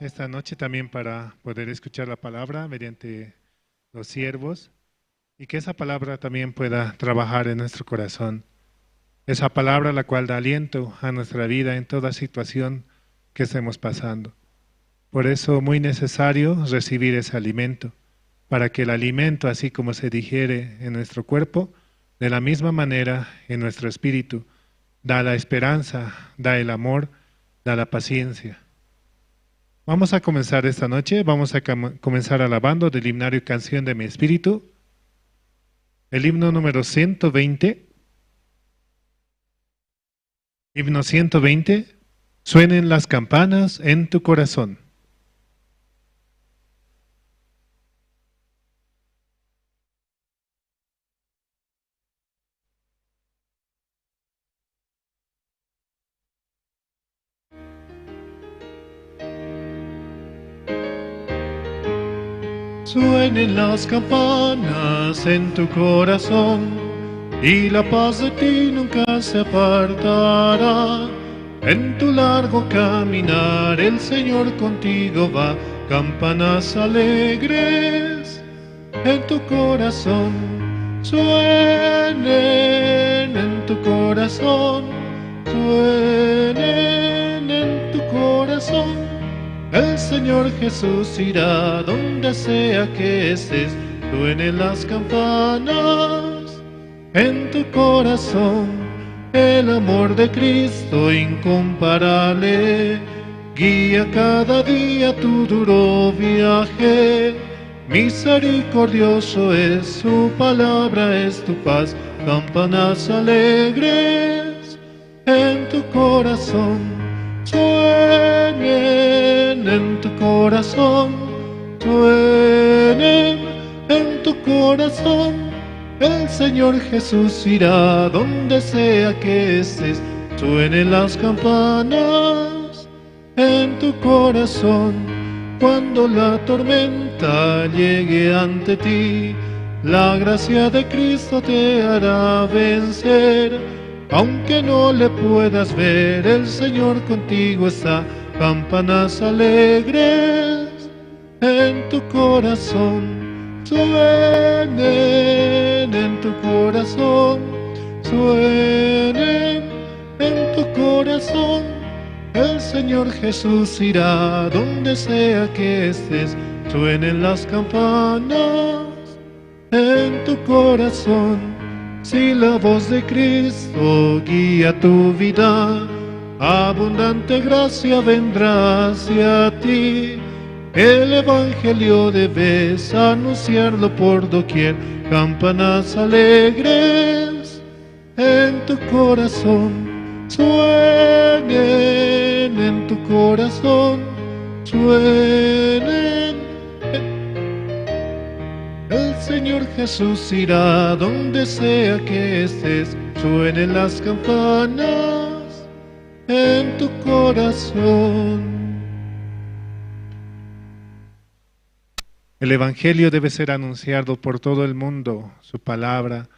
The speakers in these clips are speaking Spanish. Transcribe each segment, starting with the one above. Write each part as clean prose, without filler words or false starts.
esta noche también para poder escuchar la palabra mediante los siervos y que esa palabra también pueda trabajar en nuestro corazón. Esa palabra la cual da aliento a nuestra vida en toda situación que estemos pasando. Por eso muy necesario recibir ese alimento, para que el alimento, así como se digiere en nuestro cuerpo, de la misma manera en nuestro espíritu, da la esperanza, da el amor, da la paciencia. Vamos a comenzar esta noche, vamos a comenzar alabando del himnario y canción de mi espíritu, el himno número 120. Himno 120, suenen las campanas en tu corazón. Suenen las campanas en tu corazón, y la paz de ti nunca se apartará. En tu largo caminar el Señor contigo va, campanas alegres en tu corazón. Suenen en tu corazón, suenen en tu corazón. El Señor Jesús irá donde sea que estés, suenen las campanas en tu corazón. El amor de Cristo incomparable guía cada día tu duro viaje. Misericordioso es su palabra, es tu paz, campanas alegres en tu corazón. Suenen en tu corazón, suenen en tu corazón. El Señor Jesús irá donde sea que estés, suenen las campanas en tu corazón. Cuando la tormenta llegue ante ti, la gracia de Cristo te hará vencer. Aunque no le puedas ver, el Señor contigo está, campanas alegres en tu corazón. Suenen en tu corazón, suenen en tu corazón. El Señor Jesús irá donde sea que estés, suenen las campanas en tu corazón. Si la voz de Cristo guía tu vida, abundante gracia vendrá hacia ti. El Evangelio debes anunciarlo por doquier, campanas alegres en tu corazón. Suenen en tu corazón, suenen. El Señor Jesús irá donde sea que estés, suenen las campanas en tu corazón. El Evangelio debe ser anunciado por todo el mundo, su palabra,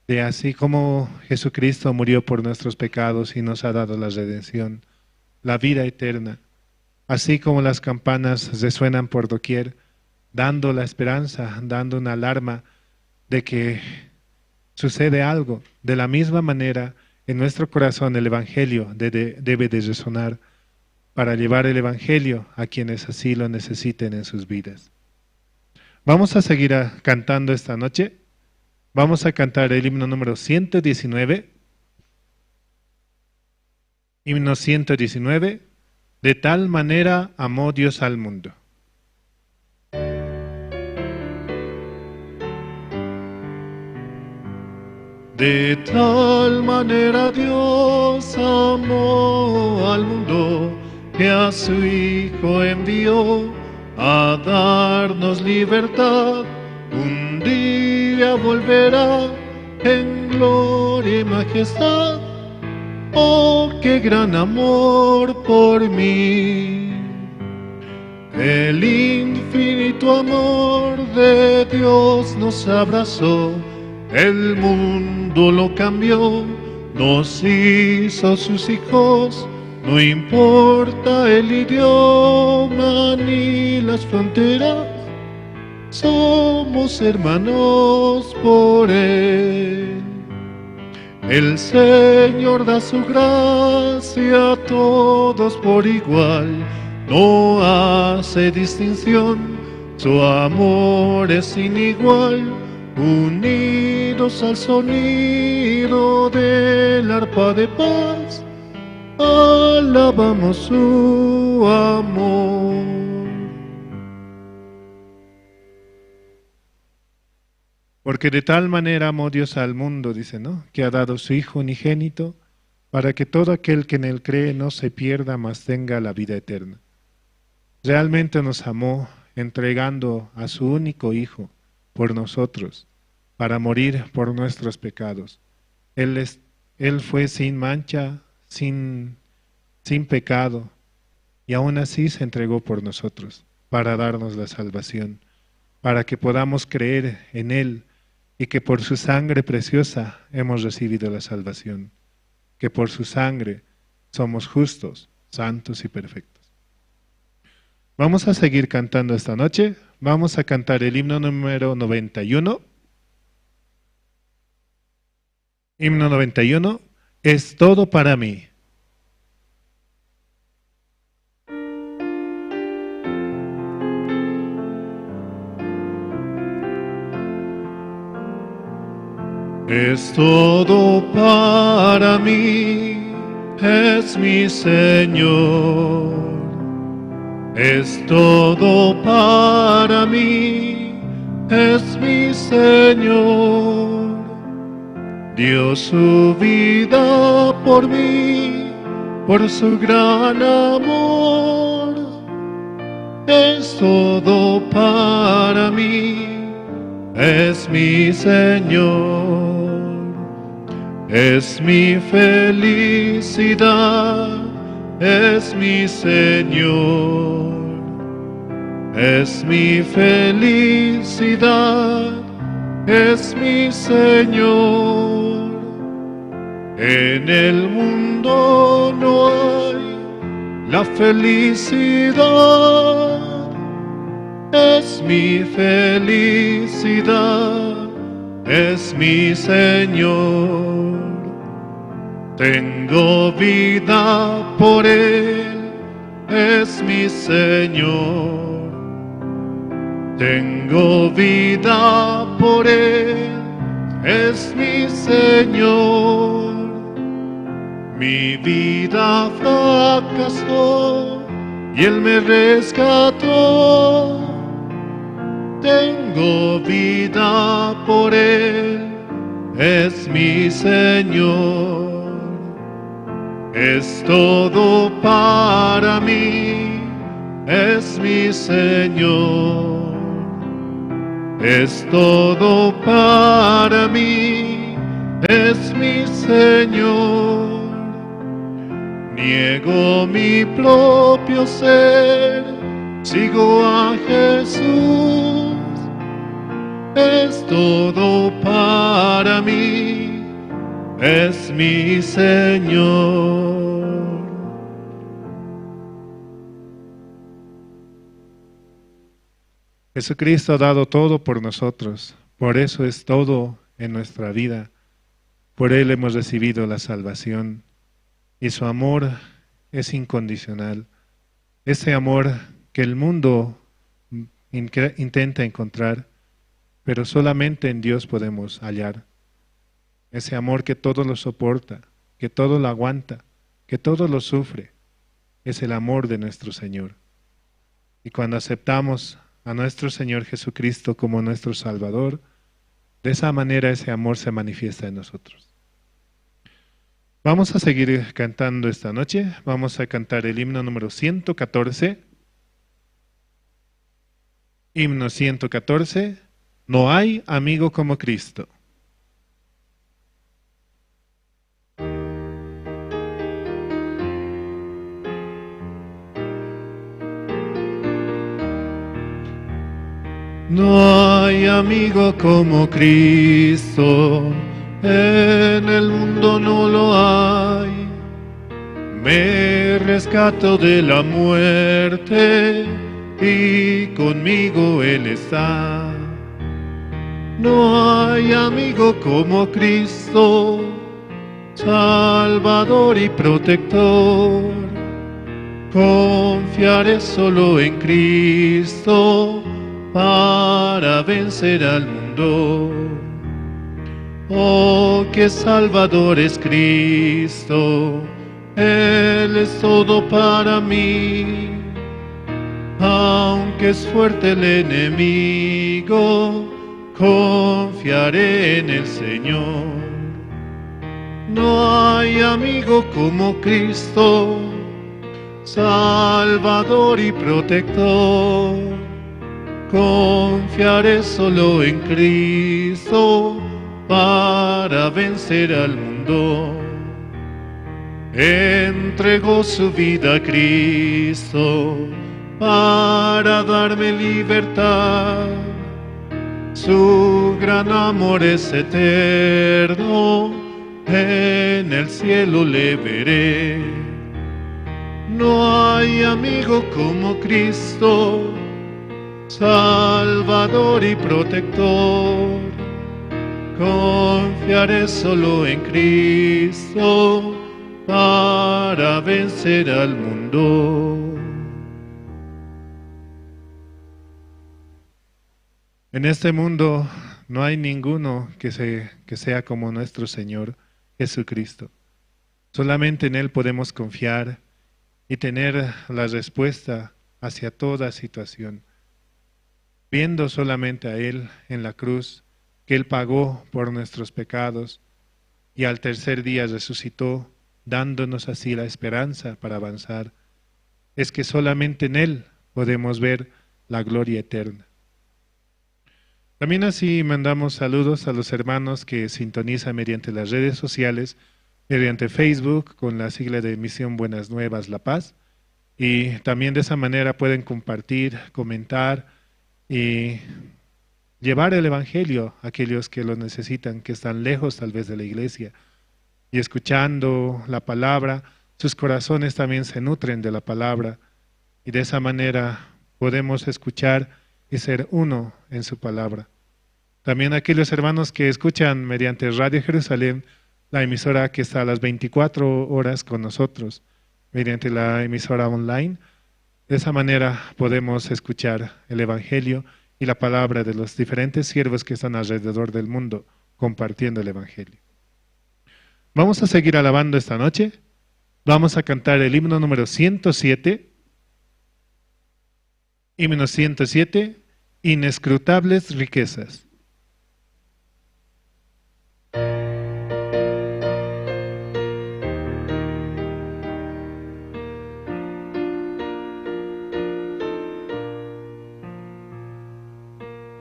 de así como Jesucristo murió por nuestros pecados y nos ha dado la redención, la vida eterna, así como las campanas resuenan por doquier, dando la esperanza, dando una alarma de que sucede algo. De la misma manera, en nuestro corazón el Evangelio debe de resonar para llevar el Evangelio a quienes así lo necesiten en sus vidas. Vamos a seguir cantando esta noche. Vamos a cantar el himno número 119. Himno 119. De tal manera amó Dios al mundo. De tal manera Dios amó al mundo, que a su Hijo envió a darnos libertad. Un día volverá en gloria y majestad. Oh, qué gran amor por mí. El infinito amor de Dios nos abrazó. El mundo lo cambió, nos hizo sus hijos, no importa el idioma ni las fronteras, somos hermanos por Él. El Señor da su gracia a todos por igual, no hace distinción, su amor es sin igual. Unidos al sonido del arpa de paz, alabamos su amor. Porque de tal manera amó Dios al mundo, dice, ¿no?, que ha dado su Hijo unigénito, para que todo aquel que en Él cree no se pierda, mas tenga la vida eterna. Realmente nos amó entregando a su único Hijo por nosotros, para morir por nuestros pecados. Él fue sin mancha, sin pecado, y aún así se entregó por nosotros, para darnos la salvación, para que podamos creer en Él, y que por su sangre preciosa hemos recibido la salvación, que por su sangre somos justos, santos y perfectos. Vamos a seguir cantando esta noche. Vamos a cantar el himno número 91. Himno 91, es todo para mí. Es todo para mí, es mi Señor. Es todo para mí, es mi Señor. Dio su vida por mí, por su gran amor. Es todo para mí, es mi Señor. Es mi felicidad, es mi Señor. Es mi felicidad, es mi Señor. En el mundo no hay la felicidad, es mi felicidad, es mi Señor. Tengo vida por Él, es mi Señor. Tengo vida por Él, es mi Señor. Mi vida fracasó y Él me rescató. Tengo vida por Él, es mi Señor. Es todo para mí, es mi Señor. Es todo para mí, es mi Señor. Niego mi propio ser, sigo a Jesús. Es todo para mí, es mi Señor. Jesucristo ha dado todo por nosotros, por eso es todo en nuestra vida. Por Él hemos recibido la salvación y su amor es incondicional. Ese amor que el mundo intenta encontrar, pero solamente en Dios podemos hallar. Ese amor que todo lo soporta, que todo lo aguanta, que todo lo sufre, es el amor de nuestro Señor. Y cuando aceptamos a nuestro Señor Jesucristo como nuestro Salvador, de esa manera ese amor se manifiesta en nosotros. Vamos a seguir cantando esta noche. Vamos a cantar el himno número 114. Himno 114. No hay amigo como Cristo. No hay amigo como Cristo, en el mundo no lo hay. Me rescato de la muerte y conmigo Él está. No hay amigo como Cristo, Salvador y protector. Confiaré solo en Cristo para vencer al mundo. Oh, qué Salvador es Cristo, Él es todo para mí. Aunque es fuerte el enemigo, confiaré en el Señor. No hay amigo como Cristo, Salvador y protector. Confiaré solo en Cristo para vencer al mundo. Entregó su vida a Cristo para darme libertad. Su gran amor es eterno, en el cielo le veré. No hay amigo como Cristo, Salvador y protector. Confiaré solo en Cristo para vencer al mundo. En este mundo no hay ninguno que sea como nuestro Señor Jesucristo. Solamente en Él podemos confiar y tener la respuesta hacia toda situación. Viendo solamente a Él en la cruz, que Él pagó por nuestros pecados y al tercer día resucitó, dándonos así la esperanza para avanzar, es que solamente en Él podemos ver la gloria eterna. También así mandamos saludos a los hermanos que sintonizan mediante las redes sociales, mediante Facebook con la sigla de Misión Buenas Nuevas La Paz, y también de esa manera pueden compartir, comentar y llevar el Evangelio a aquellos que lo necesitan, que están lejos tal vez de la iglesia, y escuchando la palabra, sus corazones también se nutren de la palabra, y de esa manera podemos escuchar y ser uno en su palabra. También aquellos hermanos que escuchan mediante Radio Jerusalén, la emisora que está a las 24 horas con nosotros, mediante la emisora online, de esa manera podemos escuchar el Evangelio y la palabra de los diferentes siervos que están alrededor del mundo compartiendo el Evangelio. Vamos a seguir alabando esta noche. Vamos a cantar el himno número 107. Himno 107, Inescrutables riquezas.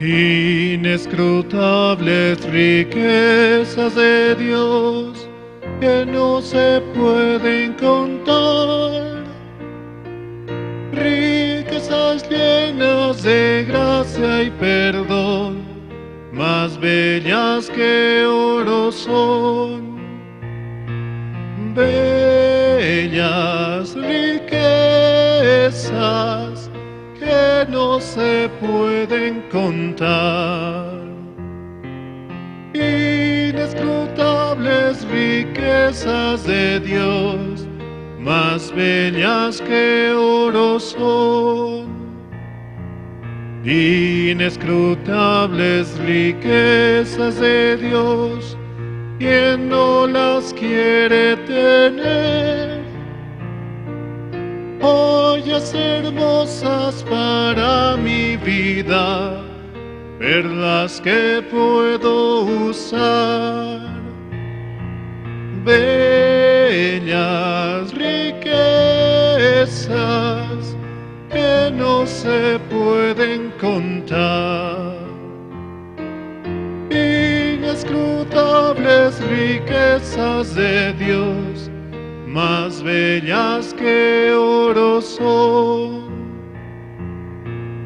Inescrutables riquezas de Dios que no se pueden contar, riquezas llenas de gracia y perdón, más bellas que oro son, bellas riquezas que no se pueden contar, inescrutables riquezas de Dios, más bellas que oro son, inescrutables riquezas de Dios, quien no las quiere tener, joyas hermosas para mi vida, perlas que puedo usar, bellas riquezas que no se pueden contar, inescrutables riquezas de Dios, más bellas que oro son,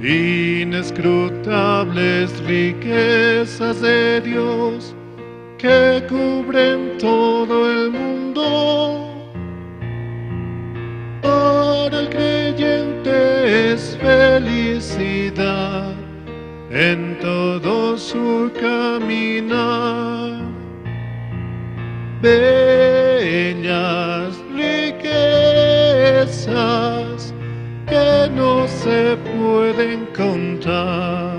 inescrutables riquezas de Dios que cubren todo el mundo, el creyente es felicidad en todo su caminar. Bellas riquezas que no se pueden contar,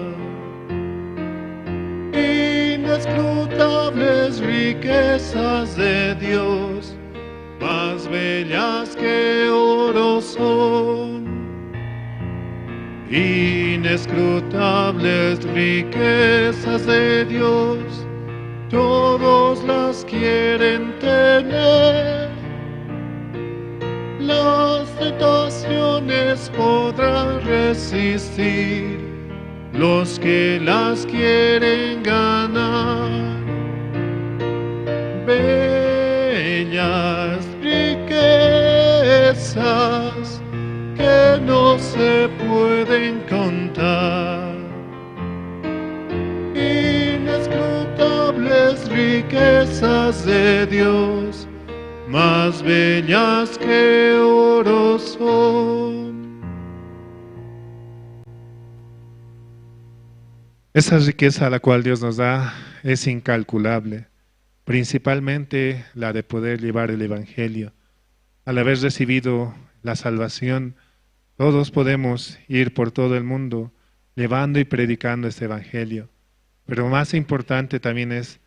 inescrutables riquezas de Dios, más bellas que oro son. Inescrutables riquezas de Dios, todos las quieren tener. Las tentaciones podrán resistir los que las quieren ganar. Bellas riquezas que no se pueden contar, inescrutables riquezas de Dios, más bellas que oro son. Esa riqueza a la cual Dios nos da es incalculable, principalmente la de poder llevar el Evangelio. Al haber recibido la salvación, todos podemos ir por todo el mundo llevando y predicando este Evangelio. Pero más importante también es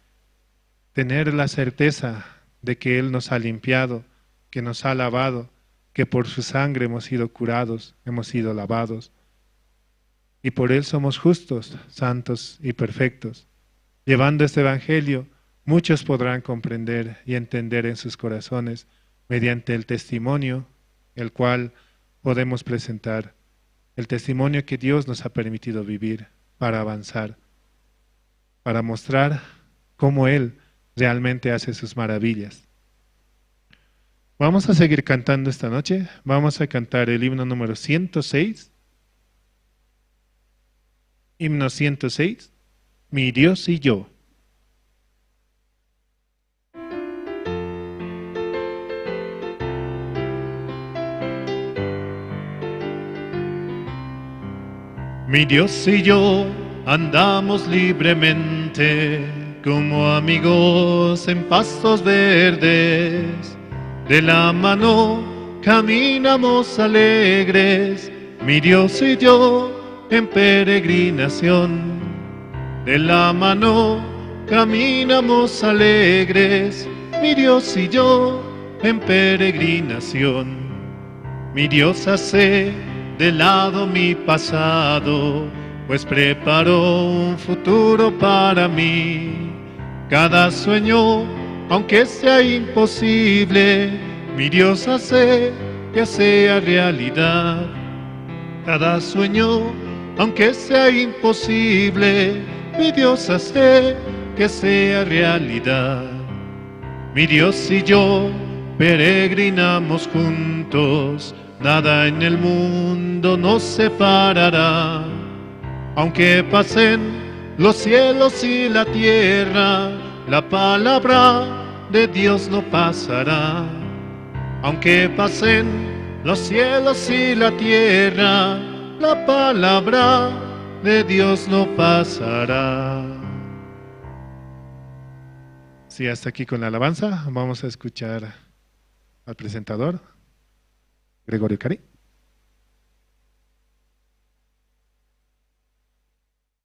tener la certeza de que Él nos ha limpiado, que nos ha lavado, que por su sangre hemos sido curados, hemos sido lavados. Y por Él somos justos, santos y perfectos. Llevando este Evangelio, muchos podrán comprender y entender en sus corazones mediante el testimonio, el cual podemos presentar, el testimonio que Dios nos ha permitido vivir para avanzar, para mostrar cómo Él realmente hace sus maravillas. Vamos a seguir cantando esta noche. Vamos a cantar el himno número 106. Himno 106, Mi Dios y yo. Mi Dios y yo andamos libremente como amigos en pastos verdes. De la mano caminamos alegres, mi Dios y yo en peregrinación. De la mano caminamos alegres, mi Dios y yo en peregrinación. Mi Dios hace de lado mi pasado, pues preparó un futuro para mí. Cada sueño, aunque sea imposible, mi Dios hace que sea realidad. Cada sueño, aunque sea imposible, mi Dios hace que sea realidad. Mi Dios y yo peregrinamos juntos, nada en el mundo nos separará. Aunque pasen los cielos y la tierra, la palabra de Dios no pasará. Aunque pasen los cielos y la tierra, la palabra de Dios no pasará. Sí, hasta aquí con la alabanza. Vamos a escuchar al presentador, Gregorio Cari.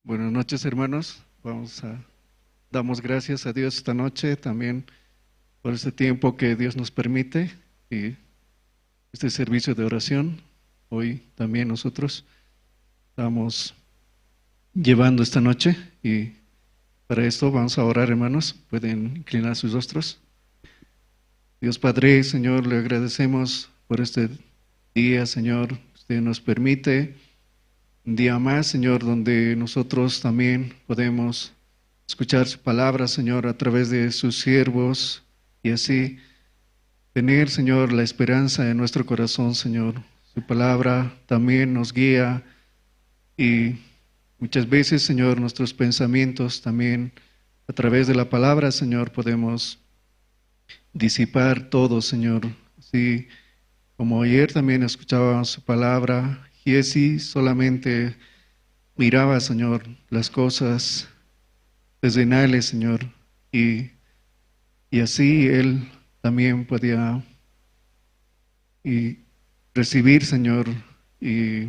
Buenas noches, hermanos. Damos gracias a Dios esta noche también por este tiempo que Dios nos permite y este servicio de oración. Hoy también nosotros estamos llevando esta noche y para esto vamos a orar, hermanos. Pueden inclinar sus rostros. Dios Padre, Señor, le agradecemos por este día, Señor. Usted nos permite un día más, Señor, donde nosotros también podemos escuchar su palabra, Señor, a través de sus siervos y así tener, Señor, la esperanza en nuestro corazón, Señor. Su palabra también nos guía y muchas veces, Señor, nuestros pensamientos también a través de la palabra, Señor, podemos disipar todo, Señor. Así Como ayer también escuchaba su palabra, Giesi solamente miraba, Señor, las cosas terrenales, Señor, y así él también podía y recibir, Señor, y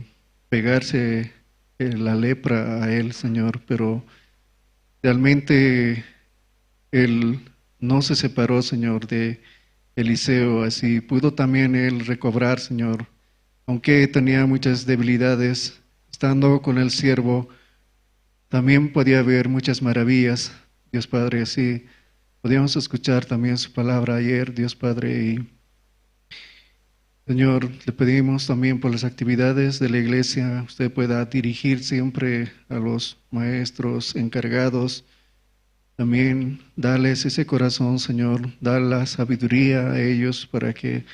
pegarse la lepra a él, Señor, pero realmente él no se separó, Señor, de Eliseo, así pudo también él recobrar, Señor, aunque tenía muchas debilidades, estando con el siervo, también podía ver muchas maravillas, Dios Padre, así podíamos escuchar también su palabra ayer, Dios Padre, y Señor, le pedimos también por las actividades de la iglesia, usted pueda dirigir siempre a los maestros encargados, también darles ese corazón, Señor, dar la sabiduría a ellos para que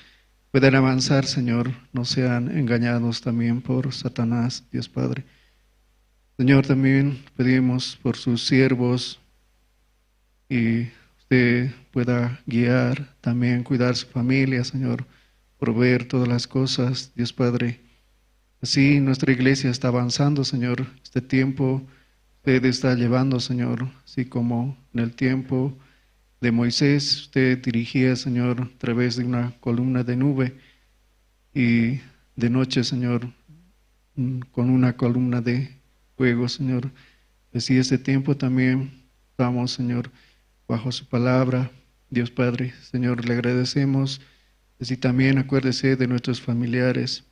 puedan avanzar, Señor, no sean engañados también por Satanás, Dios Padre. Señor, también pedimos por sus siervos y usted pueda guiar, también cuidar su familia, Señor, proveer todas las cosas, Dios Padre. Así nuestra iglesia está avanzando, Señor, este tiempo usted está llevando, Señor, así como en el tiempo de Moisés, usted dirigía, Señor, a través de una columna de nube y de noche, Señor, con una columna de fuego, Señor. Así este tiempo también estamos, Señor, bajo su palabra, Dios Padre. Señor, le agradecemos. Así también acuérdese de nuestros familiares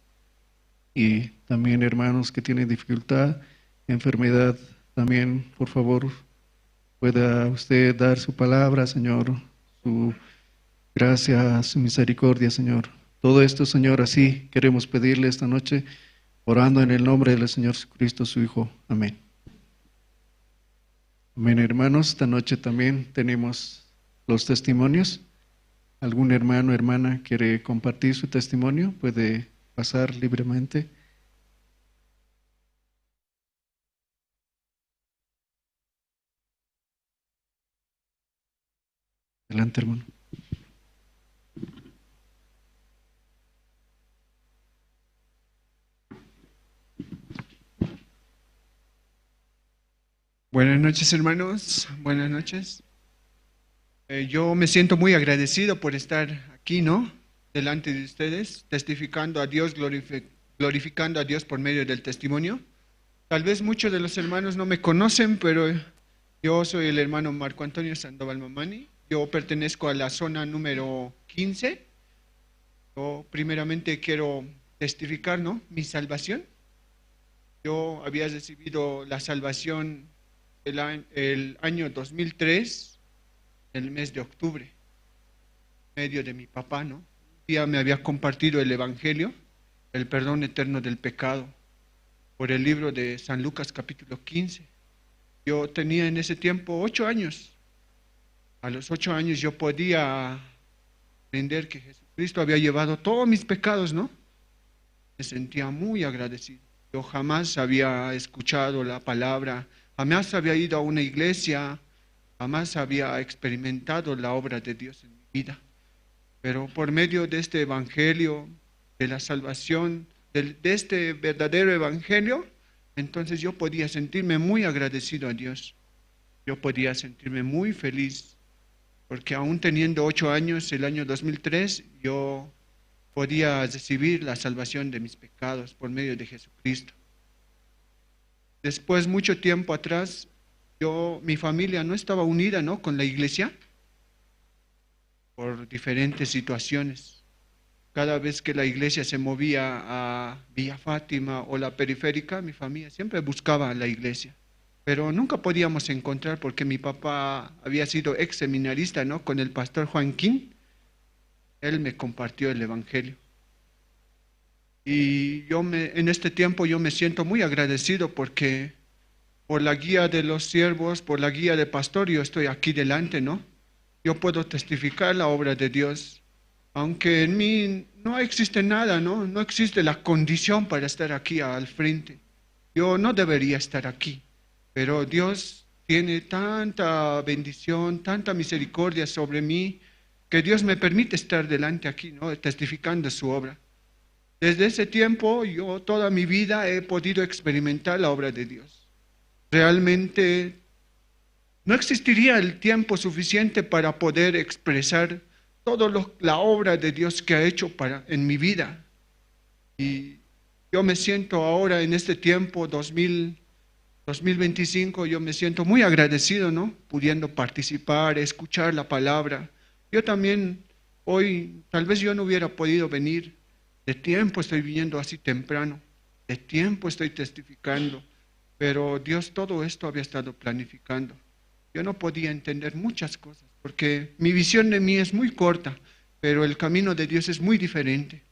y también hermanos que tienen dificultad, enfermedad. También, por favor, pueda usted dar su palabra, Señor, su gracia, su misericordia, Señor. Todo esto, Señor, así queremos pedirle esta noche, orando en el nombre del Señor Jesucristo, su Hijo. Amén. Amén, hermanos. Esta noche también tenemos los testimonios. ¿Algún hermano o hermana quiere compartir su testimonio? Puede pasar libremente. Adelante, hermano. Buenas noches, hermanos. Buenas noches. Yo me siento muy agradecido por estar aquí, ¿no? Delante de ustedes, testificando a Dios, glorificando a Dios por medio del testimonio. Tal vez muchos de los hermanos no me conocen, pero yo soy el hermano Marco Antonio Sandoval Mamani. Yo pertenezco a la zona número 15. Yo primeramente quiero testificar, ¿no?, mi salvación. Yo había recibido la salvación el año 2003, el mes de octubre, medio de mi papá, ¿no? Un día me había compartido el Evangelio, el perdón eterno del pecado, por el libro de San Lucas capítulo 15. Yo tenía en ese tiempo 8 años. A los 8 años yo podía entender que Jesucristo había llevado todos mis pecados, ¿no? Me sentía muy agradecido. Yo jamás había escuchado la palabra, jamás había ido a una iglesia, jamás había experimentado la obra de Dios en mi vida. Pero por medio de este evangelio, de la salvación, de este verdadero evangelio, entonces yo podía sentirme muy agradecido a Dios. Yo podía sentirme muy feliz, porque aún teniendo 8 años, el año 2003, yo podía recibir la salvación de mis pecados por medio de Jesucristo. Después, mucho tiempo atrás, mi familia no estaba unida, ¿no?, con la iglesia por diferentes situaciones. Cada vez que la iglesia se movía a Villa Fátima o la periférica, mi familia siempre buscaba la iglesia. Pero nunca podíamos encontrar porque mi papá había sido ex seminarista, ¿no?, con el pastor Joaquín. Él me compartió el evangelio. Y en este tiempo yo me siento muy agradecido porque por la guía de los siervos, por la guía del pastor, yo estoy aquí delante, ¿no? Yo puedo testificar la obra de Dios, aunque en mí no existe nada, ¿no? No existe la condición para estar aquí al frente. Yo no debería estar aquí, pero Dios tiene tanta bendición, tanta misericordia sobre mí, que Dios me permite estar delante aquí, ¿no?, testificando su obra. Desde ese tiempo, yo toda mi vida he podido experimentar la obra de Dios. Realmente no existiría el tiempo suficiente para poder expresar toda la obra de Dios que ha hecho en mi vida. Y yo me siento ahora en este tiempo, 2025, yo me siento muy agradecido, ¿no? Pudiendo participar, escuchar la palabra. Yo también hoy, tal vez yo no hubiera podido venir. De tiempo estoy viniendo así temprano. De tiempo estoy testificando. Pero Dios todo esto había estado planificando. Yo no podía entender muchas cosas, porque mi visión de mí es muy corta, pero el camino de Dios es muy diferente.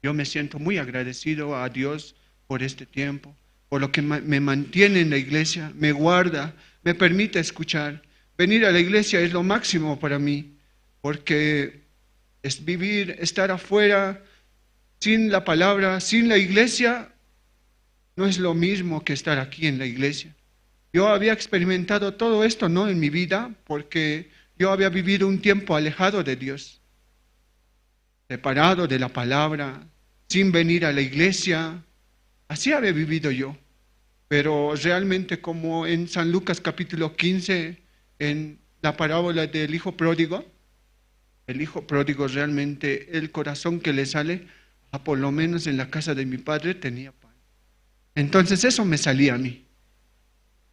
Yo me siento muy agradecido a Dios por este tiempo, por lo que me mantiene en la iglesia, me guarda, me permite escuchar. Venir a la iglesia es lo máximo para mí, porque es vivir, estar afuera, sin la palabra, sin la iglesia, no es lo mismo que estar aquí en la iglesia. Yo había experimentado todo esto, ¿no? En mi vida, porque yo había vivido un tiempo alejado de Dios, separado de la palabra, sin venir a la iglesia. Así había vivido yo. Pero realmente, como en San Lucas capítulo 15, en la parábola del hijo pródigo, el hijo pródigo realmente, el corazón que le sale, por lo menos en la casa de mi padre tenía pan. Entonces eso me salía a mí.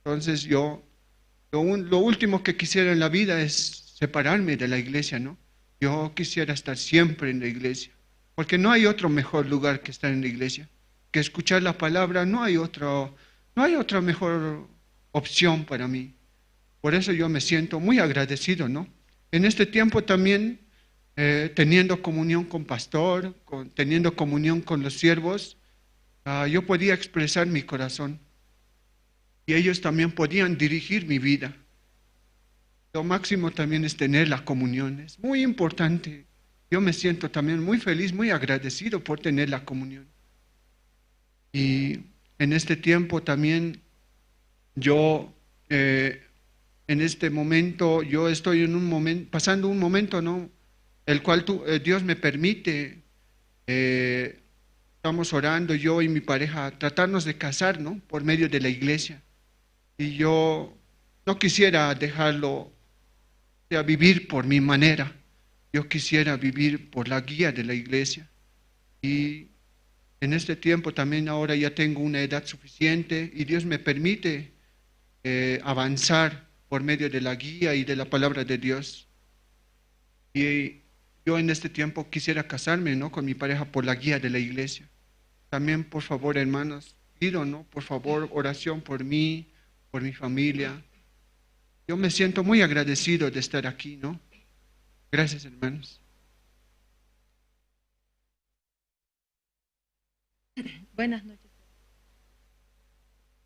Entonces yo, lo último que quisiera en la vida es separarme de la iglesia, ¿no? Yo quisiera estar siempre en la iglesia, porque no hay otro mejor lugar que estar en la iglesia, que escuchar la palabra, no hay otra mejor opción para mí. Por eso yo me siento muy agradecido, ¿no? En este tiempo también, teniendo comunión con pastor, teniendo comunión con los siervos, yo podía expresar mi corazón. Y ellos también podían dirigir mi vida. Lo máximo también es tener la comunión. Es muy importante. Yo me siento también muy feliz, muy agradecido por tener la comunión. Y en este tiempo también yo, en este momento, yo estoy pasando un momento, ¿no? El cual Dios me permite, estamos orando yo y mi pareja, tratarnos de casar, ¿no? Por medio de la iglesia. Y yo no quisiera dejarlo, vivir por mi manera. Yo quisiera vivir por la guía de la iglesia. Y en este tiempo también ahora ya tengo una edad suficiente y Dios me permite avanzar por medio de la guía y de la palabra de Dios. Y yo en este tiempo quisiera casarme, ¿no? Con mi pareja por la guía de la iglesia. También, por favor, hermanos, pido, ¿no? Por favor, oración por mí, por mi familia. Yo me siento muy agradecido de estar aquí, ¿no? Gracias, hermanos. Buenas noches.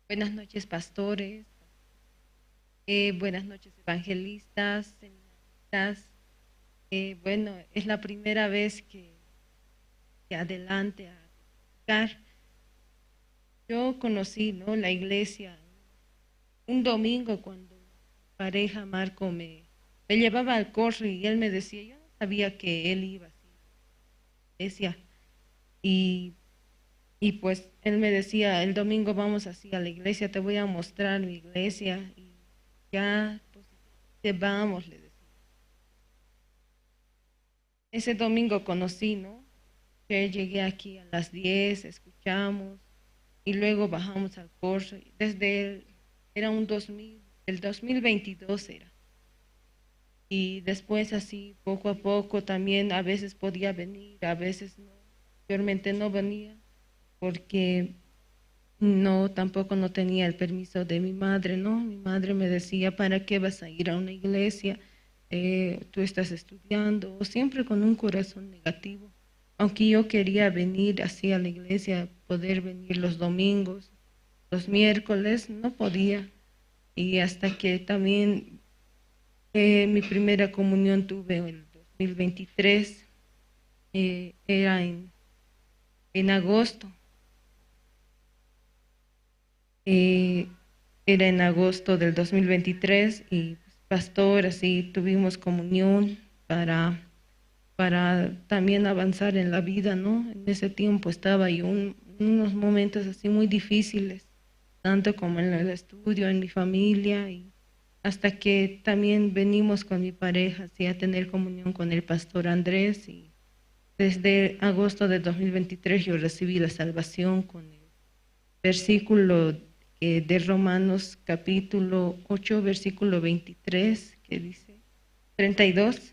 Buenas noches, pastores. Buenas noches, evangelistas, seminaristas. Bueno, es la primera vez que adelante a predicar. Yo conocí, ¿no? La iglesia un domingo cuando mi pareja Marco me llevaba al corro y él me decía, yo no sabía que él iba así a la iglesia. Y pues él me decía, el domingo vamos así a la iglesia, te voy a mostrar mi iglesia. Y ya, pues, vamos, le decía. Ese domingo conocí, ¿no? Que llegué aquí a las 10, escuchamos, y luego bajamos al corso. Era el 2022 era. Y después así, poco a poco, también a veces podía venir, a veces no. Mayormente no venía, porque tampoco no tenía el permiso de mi madre, ¿no? Mi madre me decía, ¿para qué vas a ir a una iglesia? Tú estás estudiando, siempre con un corazón negativo. Aunque yo quería venir así a la iglesia, poder venir los domingos, los miércoles, no podía. Y hasta que también mi primera comunión tuve en el 2023, era en agosto. Era en agosto del 2023 y pastor, así tuvimos comunión para para también avanzar en la vida, ¿no? En ese tiempo estaba yo en unos momentos así muy difíciles, tanto como en el estudio, en mi familia, y hasta que también venimos con mi pareja así a tener comunión con el pastor Andrés, y desde agosto de 2023 yo recibí la salvación con el versículo de Romanos capítulo 8, versículo 23, que dice 32.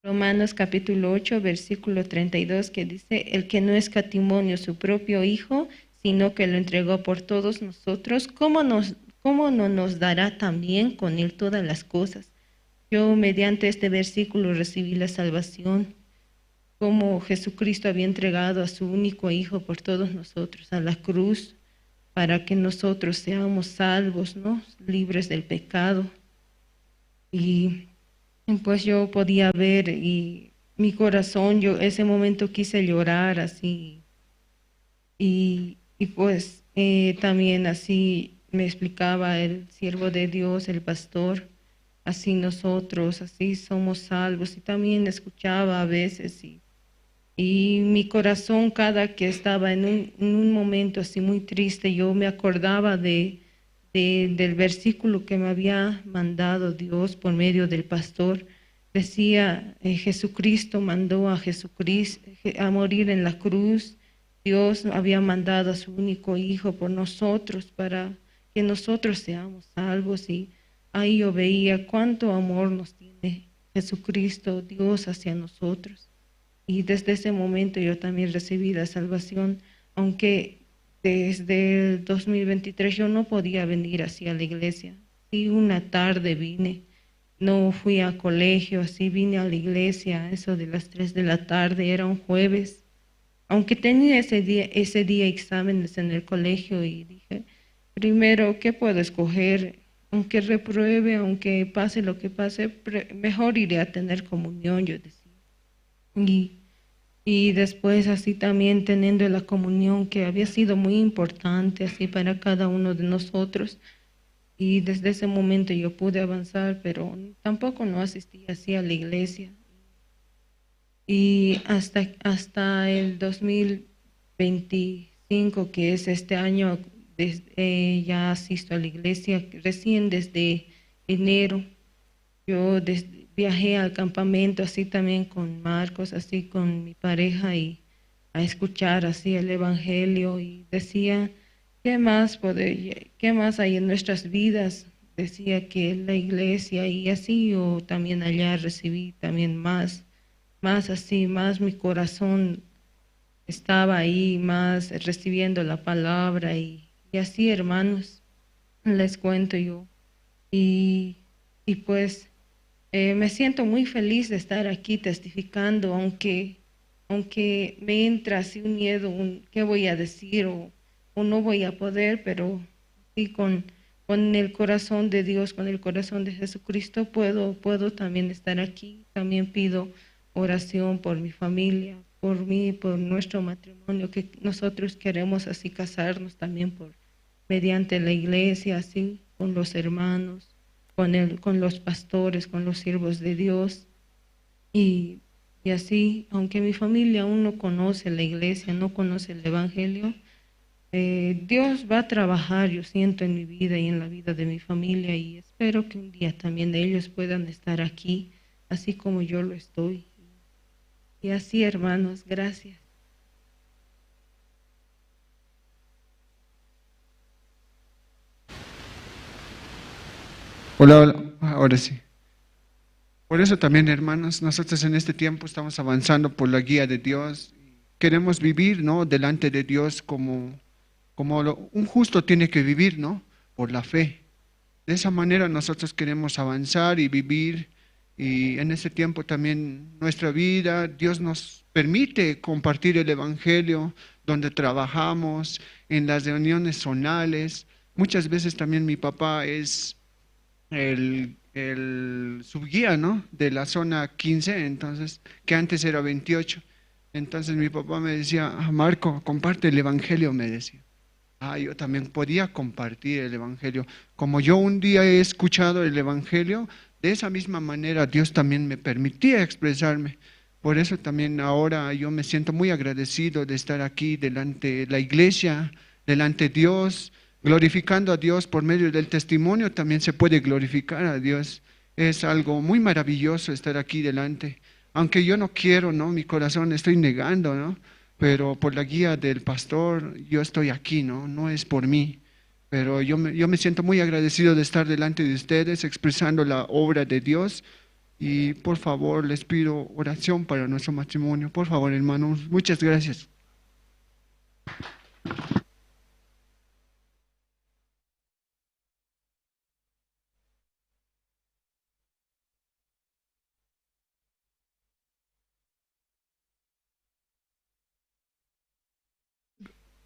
Romanos capítulo 8, versículo 32, que dice, el que no escatimó su propio Hijo, sino que lo entregó por todos nosotros, ¿cómo no nos dará también con él todas las cosas? Yo mediante este versículo recibí la salvación, como Jesucristo había entregado a su único Hijo por todos nosotros a la cruz, para que nosotros seamos salvos, ¿no? Libres del pecado. Y pues yo podía ver y mi corazón, yo ese momento quise llorar así. Y pues también así me explicaba el siervo de Dios, el pastor, así nosotros, así somos salvos. Y también escuchaba a veces y mi corazón cada que estaba en un momento así muy triste, yo me acordaba del versículo que me había mandado Dios por medio del pastor. Decía, Jesucristo mandó a Jesucristo a morir en la cruz. Dios había mandado a su único Hijo por nosotros para que nosotros seamos salvos. Y ahí yo veía cuánto amor nos tiene Jesucristo, Dios hacia nosotros. Y desde ese momento yo también recibí la salvación, aunque desde el 2023 yo no podía venir así a la iglesia. Sí, una tarde vine, no fui a colegio, así vine a la iglesia, eso de las 3 de la tarde, era un jueves. Aunque tenía ese día exámenes en el colegio y dije, primero, ¿qué puedo escoger? Aunque repruebe, aunque pase lo que pase, mejor iré a tener comunión, yo decía. Y después así también teniendo la comunión que había sido muy importante así para cada uno de nosotros. Y desde ese momento yo pude avanzar, pero tampoco no asistí así a la iglesia. Y hasta el 2025, que es este año, ya asisto a la iglesia, recién desde enero. Yo viajé al campamento así también con Marcos, así con mi pareja, y a escuchar así el evangelio, y decía, ¿qué más hay en nuestras vidas? Decía que la iglesia, y así yo también allá recibí también más así, más mi corazón estaba ahí, más recibiendo la palabra, y así, hermanos, les cuento yo. Y pues me siento muy feliz de estar aquí testificando, aunque me entra así un miedo, qué voy a decir o no voy a poder, pero sí con el corazón de Dios, con el corazón de Jesucristo, puedo también estar aquí. También pido oración por mi familia, por mí, por nuestro matrimonio, que nosotros queremos así casarnos también mediante la iglesia, así con los hermanos, con los pastores, con los siervos de Dios. Y así, aunque mi familia aún no conoce la iglesia, no conoce el evangelio, Dios va a trabajar, yo siento, en mi vida y en la vida de mi familia, y espero que un día también ellos puedan estar aquí, así como yo lo estoy. Y así, hermanos, gracias. Hola, hola, ahora sí. Por eso también, hermanos, nosotros en este tiempo estamos avanzando por la guía de Dios. Queremos vivir, ¿no?, delante de Dios como un justo tiene que vivir, ¿no?, por la fe. De esa manera nosotros queremos avanzar y vivir, y en ese tiempo también nuestra vida, Dios nos permite compartir el Evangelio donde trabajamos, en las reuniones zonales. Muchas veces también mi papá es el subguía, ¿no? De la zona 15, entonces, que antes era 28. Entonces mi papá me decía, Marco, comparte el Evangelio, me decía. Yo también podía compartir el Evangelio. Como yo un día he escuchado el Evangelio, de esa misma manera Dios también me permitía expresarme. Por eso también ahora yo me siento muy agradecido de estar aquí delante de la iglesia, delante de Dios, glorificando a Dios por medio del testimonio. También se puede glorificar a Dios. Es algo muy maravilloso estar aquí delante. Aunque yo no quiero, ¿no? Mi corazón estoy negando, ¿no? Pero por la guía del pastor yo estoy aquí, ¿no? No es por mí. Pero yo me siento muy agradecido de estar delante de ustedes expresando la obra de Dios. Y por favor, les pido oración para nuestro matrimonio. Por favor, hermanos, muchas gracias.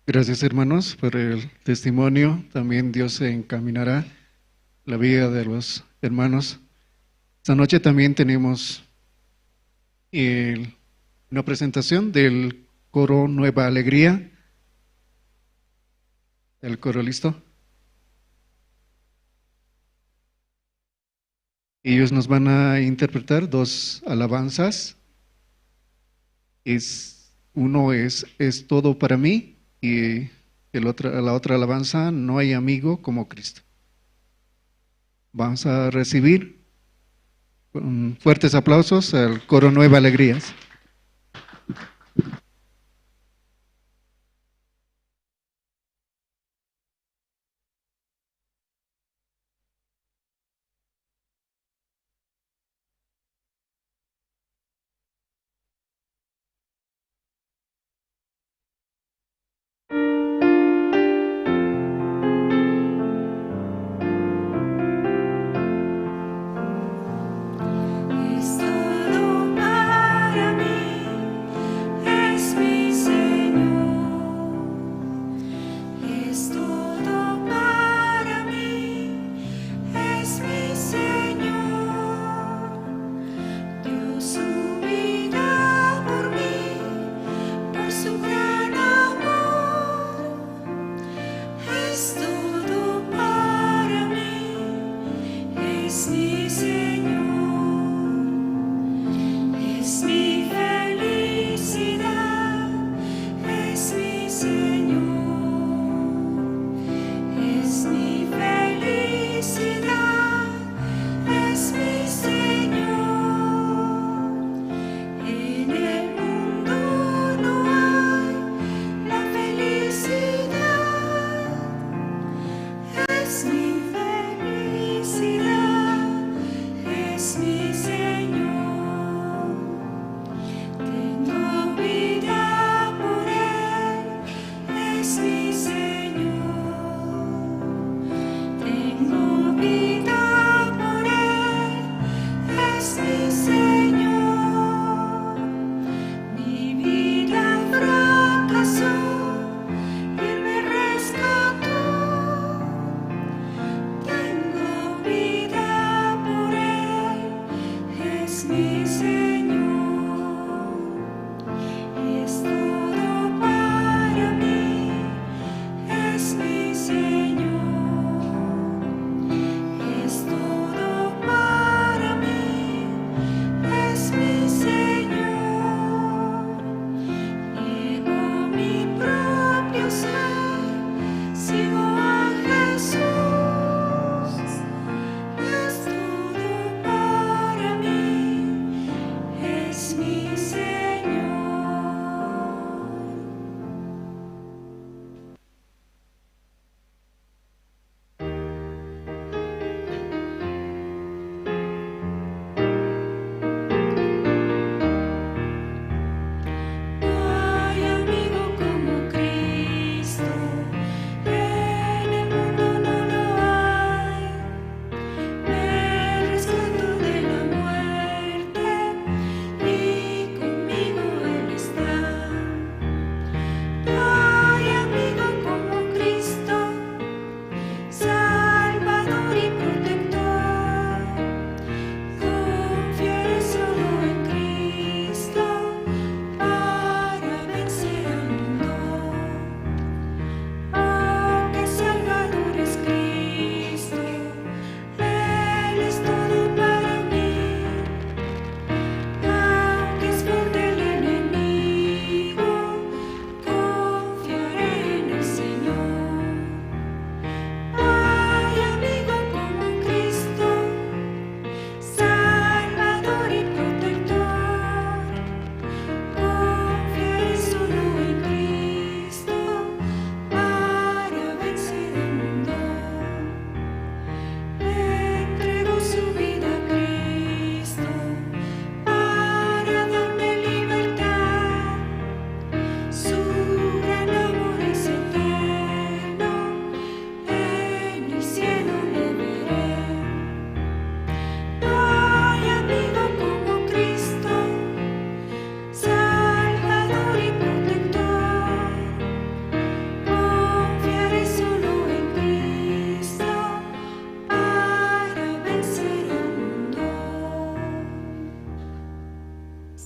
Gracias, hermanos, por el testimonio. También Dios se encaminará la vida de los hermanos. Esta noche también tenemos una presentación del coro Nueva Alegría. ¿El coro listo? Ellos nos van a interpretar 2 alabanzas. Uno es todo para mí, y la otra alabanza, no hay amigo como Cristo. Vamos a recibir con fuertes aplausos al coro Nueva Alegrías. Es todo para mí, es mi Señor. Es todo para mí, es mi Señor. Dio su vida por mí, por su gran amor. Es todo para mí, es mi Señor. Es mi felicidad, es mi Señor. Es mi felicidad, es mi Señor. En el mundo no hay la felicidad. Es mi felicidad, es mi Señor. Tengo vida por Él, es mi Señor. Tengo vida por Él, es mi Señor. Mi vida fracasó y Él me rescató. Tengo vida por Él, es mi Señor. Es todo para mí, es mi Señor. Es todo para mí, es mi Señor. Niego mi propio ser, sigo a Jesús. Es todo para mí,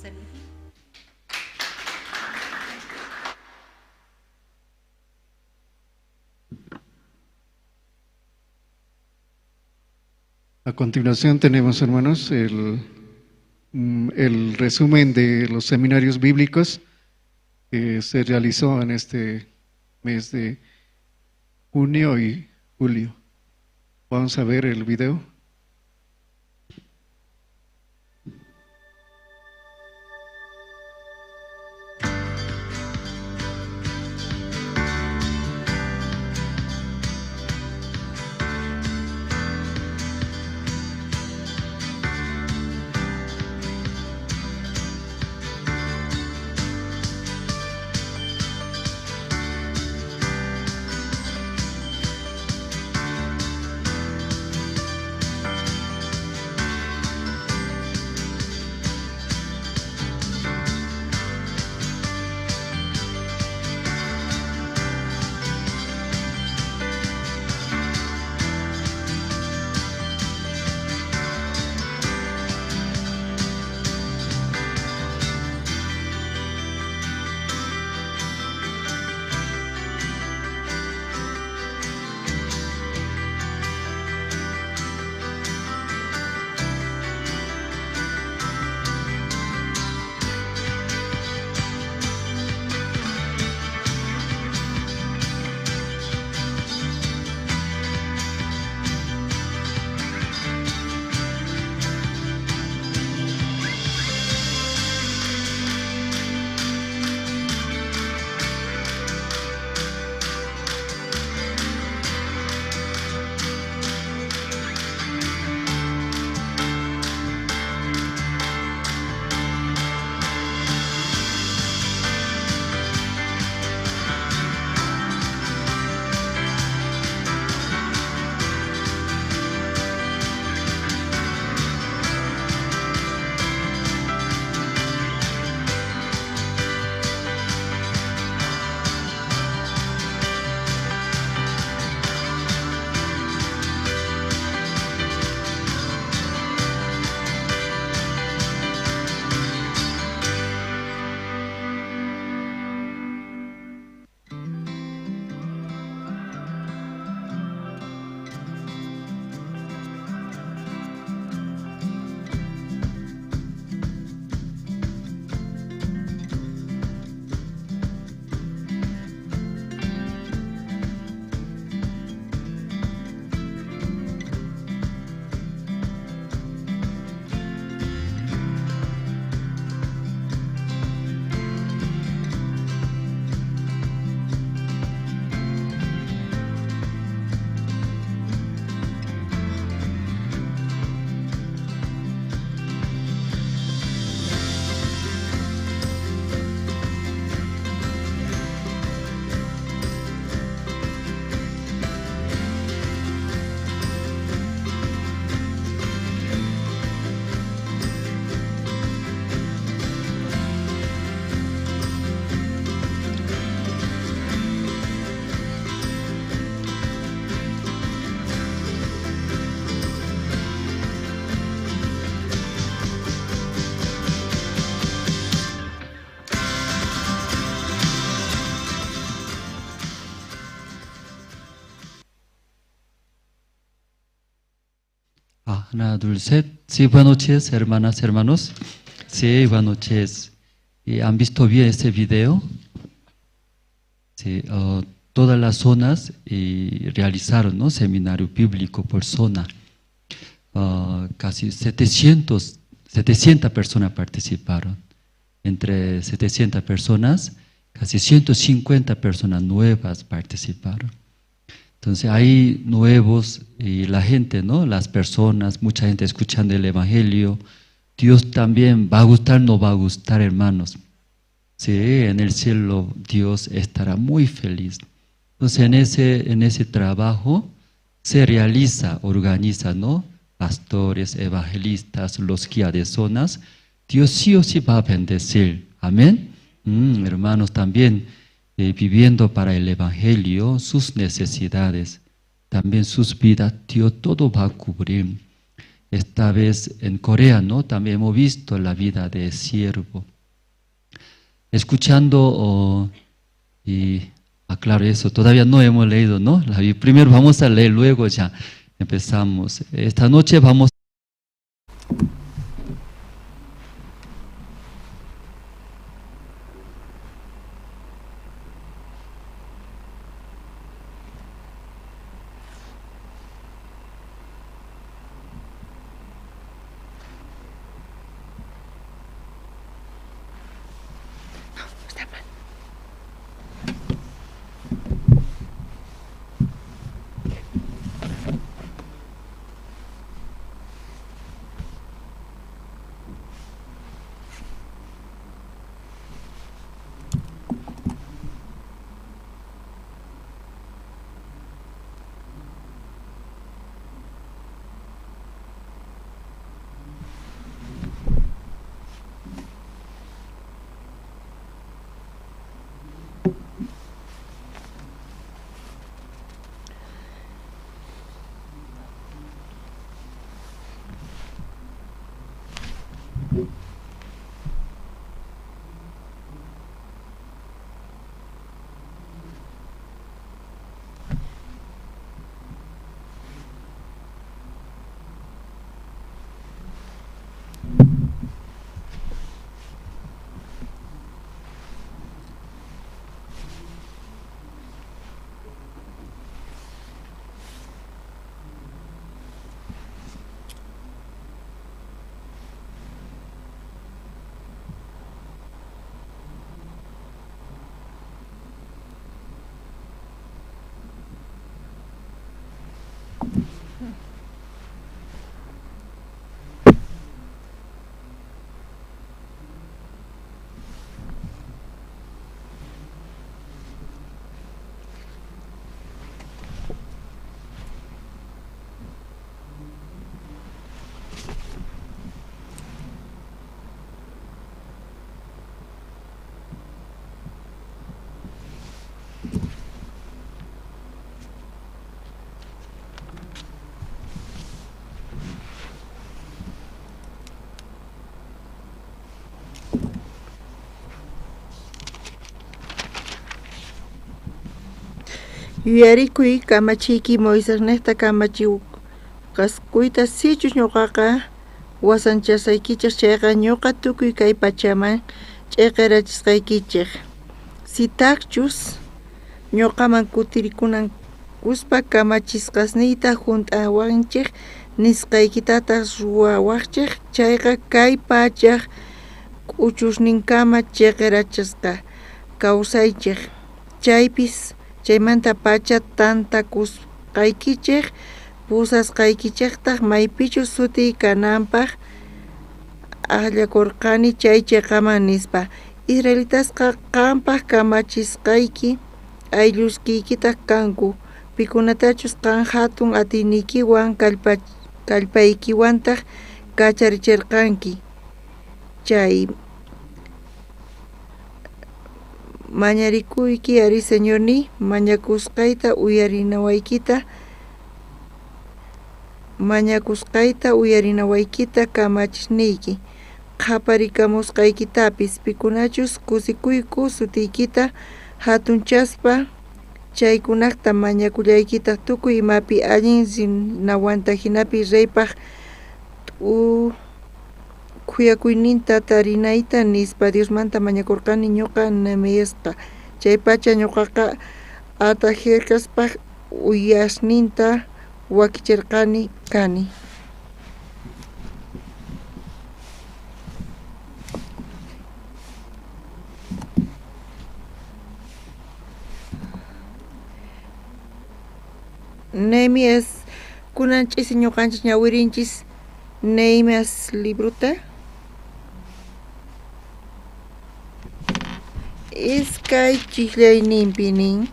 servir. A continuación tenemos, hermanos, el resumen de los seminarios bíblicos que se realizó en este mes de junio y julio. Vamos a ver el video. Una, dos, tres. Sí, buenas noches, hermanas, hermanos. Sí, buenas noches. ¿Han visto bien este video? Sí, todas las zonas realizaron, ¿no?, seminario bíblico por zona. Casi 700 personas participaron. Entre 700 personas, casi 150 personas nuevas participaron. Entonces hay nuevos y la gente, ¿no?, las personas, mucha gente escuchando el Evangelio. Dios también va a gustar, no va a gustar, hermanos. Sí, en el cielo Dios estará muy feliz. Entonces en ese trabajo se realiza, organiza, ¿no?, pastores, evangelistas, los guías de zonas. Dios sí o sí va a bendecir. Amén. Hermanos, también viviendo para el Evangelio, sus necesidades, también sus vidas, Dios todo va a cubrir. esta vez en Corea, ¿no? También hemos visto la vida de siervo. Escuchando, y aclaro eso, todavía no hemos leído, ¿no? Primero vamos a leer, luego ya empezamos. Esta noche vamos. Yuyarikuy kamachiki Moisés nesta kamachiw kasquyta sichuq ñuqaqa wasanchasaykichik chayqa ñuqa tukuy kay pachaman ch'iqirachisqaykichik sitaqchus ñuqaman kutirikunakuspa kamachisqasniyta hunt'awanchik nisqaykitataq ruwawaqchik chayqa kay pachaq k'uchusninkama ch'iqirachasqa kawsaychik chaypis chaymanta pacha tantakusqaykichik pusasqaykichiktaq maypichus sutiy kananpaq aklakurqani chay chayqaman nispa Israelitasqa qampaq kamachisqayki aylluskiykitaq kanku pikunatachus qan hatun atiynikiwan kallpaykiwantaq kacharichirqanki chay mañarikuyki ari señorni mañakusqayta uyarinawaykita kamachisniyki qaparikamusqaykitapis pikunachus kusikuyku sutiykita hatunchaspa chaykunaqta mañakullaykita tukuy imapi allin rinawanta hinapi reypaq kuyakuyninta tarinayta nispa Diosmanta mañakurqani ñuqa Nehemiasqa chay pacha ñuqaqa Artajerkaspaq uyashninta wakichirqani kani Nehemias kunan ch'isi ñuqanchis ñawirinchis Nehemias libruta iskay chiklayninpi nin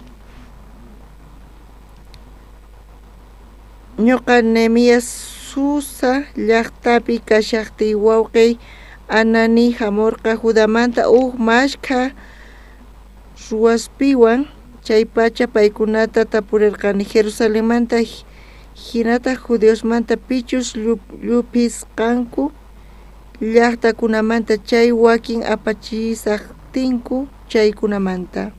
ñuqa Nehemias Susa llaqtapi kashaqtiy wawqi Anani hamurqa Judamanta mashkha ruwaspiwan chay pacha paykunata tapurirqani Jerusalemanta hinata judíos manta pichus llupis kanku llaqtakunamanta chay wakin apachisaqtinku chaykunamanta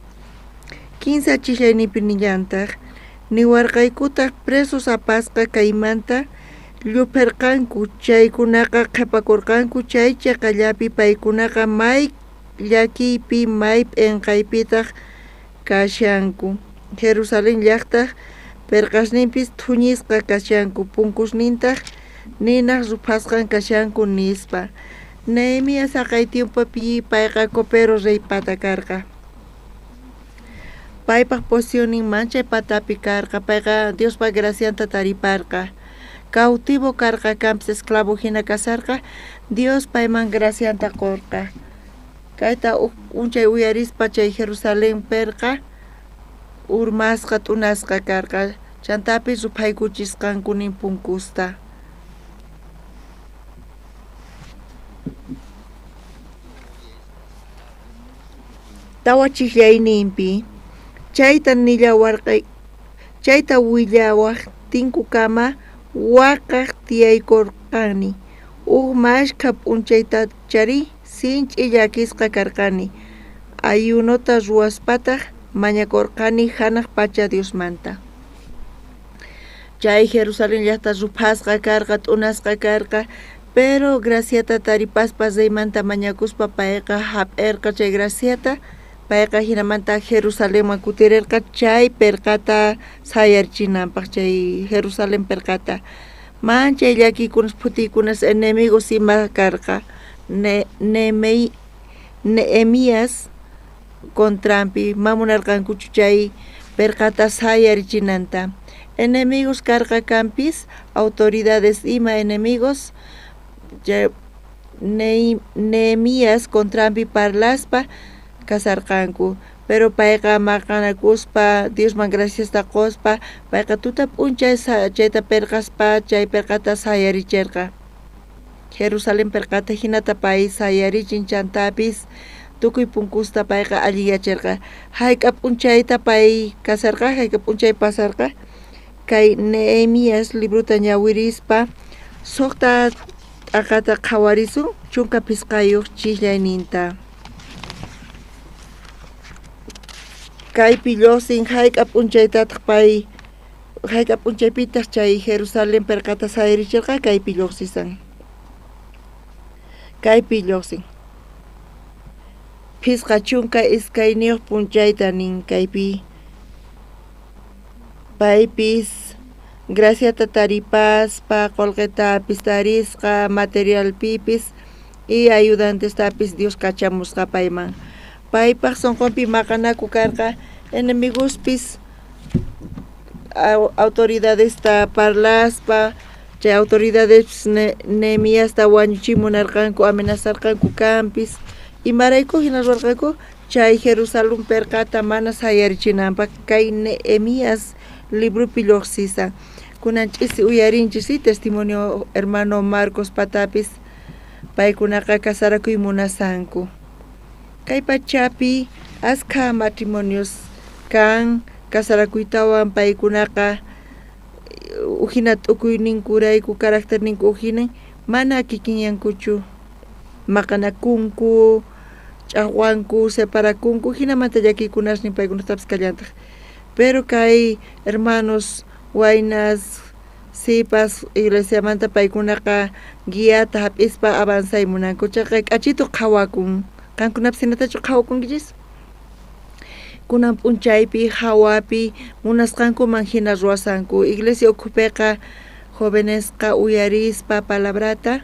15 chillaynipi nillantaq niwarqaykutaq presos apasqa kaymanta lluperqanku chaykunaqa qhipakurqanku chay chaqallapi paykunaqa may llakiypi may p'inqaypitaq kashanku Jerusalén llaqtaq perqasninpis thuñisqa kashanku punkusnintaq ninaq rupasqan kashanku nispa Nehemías saqay tiempopi payqa copero reypata karqa paypaq posicionin manchay patapi karqa payqa Diospa gracianta tariparqa cautivo karqa campis esclavo hina kasarqa Dios payman gracianta qorqa kayta unchay uyarispa chay Jerusalén perqa urmasqa t'unasqa karqa chantapis rupaykuchisqankunin punkusta tawa chillayninpi chayta willawaq tinkukama waqaq tiyaykurqani mashkha p'unchayta chari sinch'i llakisqa karqani ayunota ruwaspataq mañakurqani hanaq pacha Diosmanta chay Jerusalén llaqta rupasqa karqa t'unasqa karqa pero graciata taripaspas reymanta mañakuspa payqa hap'irqa chay graciata payqa hinamanta Jerusalénman kutirirqa chay perqata sayarchinanpaq chay Jerusalén perqata manchay llakikunas phutiykunas enemigos ima karqa Nehemías contrampi mamunarqankuchu chay perqata sayarichinanta enemigos karqa campis autoridades ima enemigos Nehemías contrampi parlaspa kasarqanku pero payqa maqanakuspa Diosman graciasta qospa payqa tuta p'unchay chayta perqaspa chay perqata sayarichirqa Jerusalén perqata hinata pay sayarichin chantapis tukuy punkusta payqa alliyachirqa hayqa p'unchayta pay kasarqa hayqa p'unchay pasarqa kay Nehemías libruta ñawirispa suqta t'aqata qhawarisun chunka pisqayuq chillayninta kaypi lluqsin hayqa p'unchaytataq pay hayqa p'unchaypitaq chay Jerusalén perqata sayarichirqa kaypi lluqsisan kaypi lluqsin pisqa chunka iskayniyuq p'unchayta nin kaypi paypis graciata taripaspa qullqitapis tarisqa materialpipis y ayudantestapis Dios kachamusqa payman paypaq sunqunpi maqanaku karqa enemigospis autoridadesta parlaspa chay autoridades Nehemíasta wañuchimunarqanku amenazarqanku campis imarayku hina ruwarqanku chay Jerusalén perqata mana sayarichinanpaq kay Nehemías librupi lluqsisan kunanch'isi uyarinchis testimonio hermano Marcos patapis paykunaqa kasarakuy munasanku kay pachapi askha matrimonios kan kasarakuytawan paykunaqa uhina t'ukuyninkurayku carácterninku uhinan mana kikinyankuchu maqanakunku ch'aqwanku separakunku hinamanta llakikunasnin paykunatapas kallantaq pero kay hermanos waynas sipas iglesiamanta paykunaqa guiata hap'ispa avanzaymunanku chayqa k'achituq qhawakun qankunapas hinatachu qhawakunkichis kunan p'unchaypi hawapi munasqankuman hina ruwasanku iglesia ukhupiqa jóvenesqa uyarispa palabrata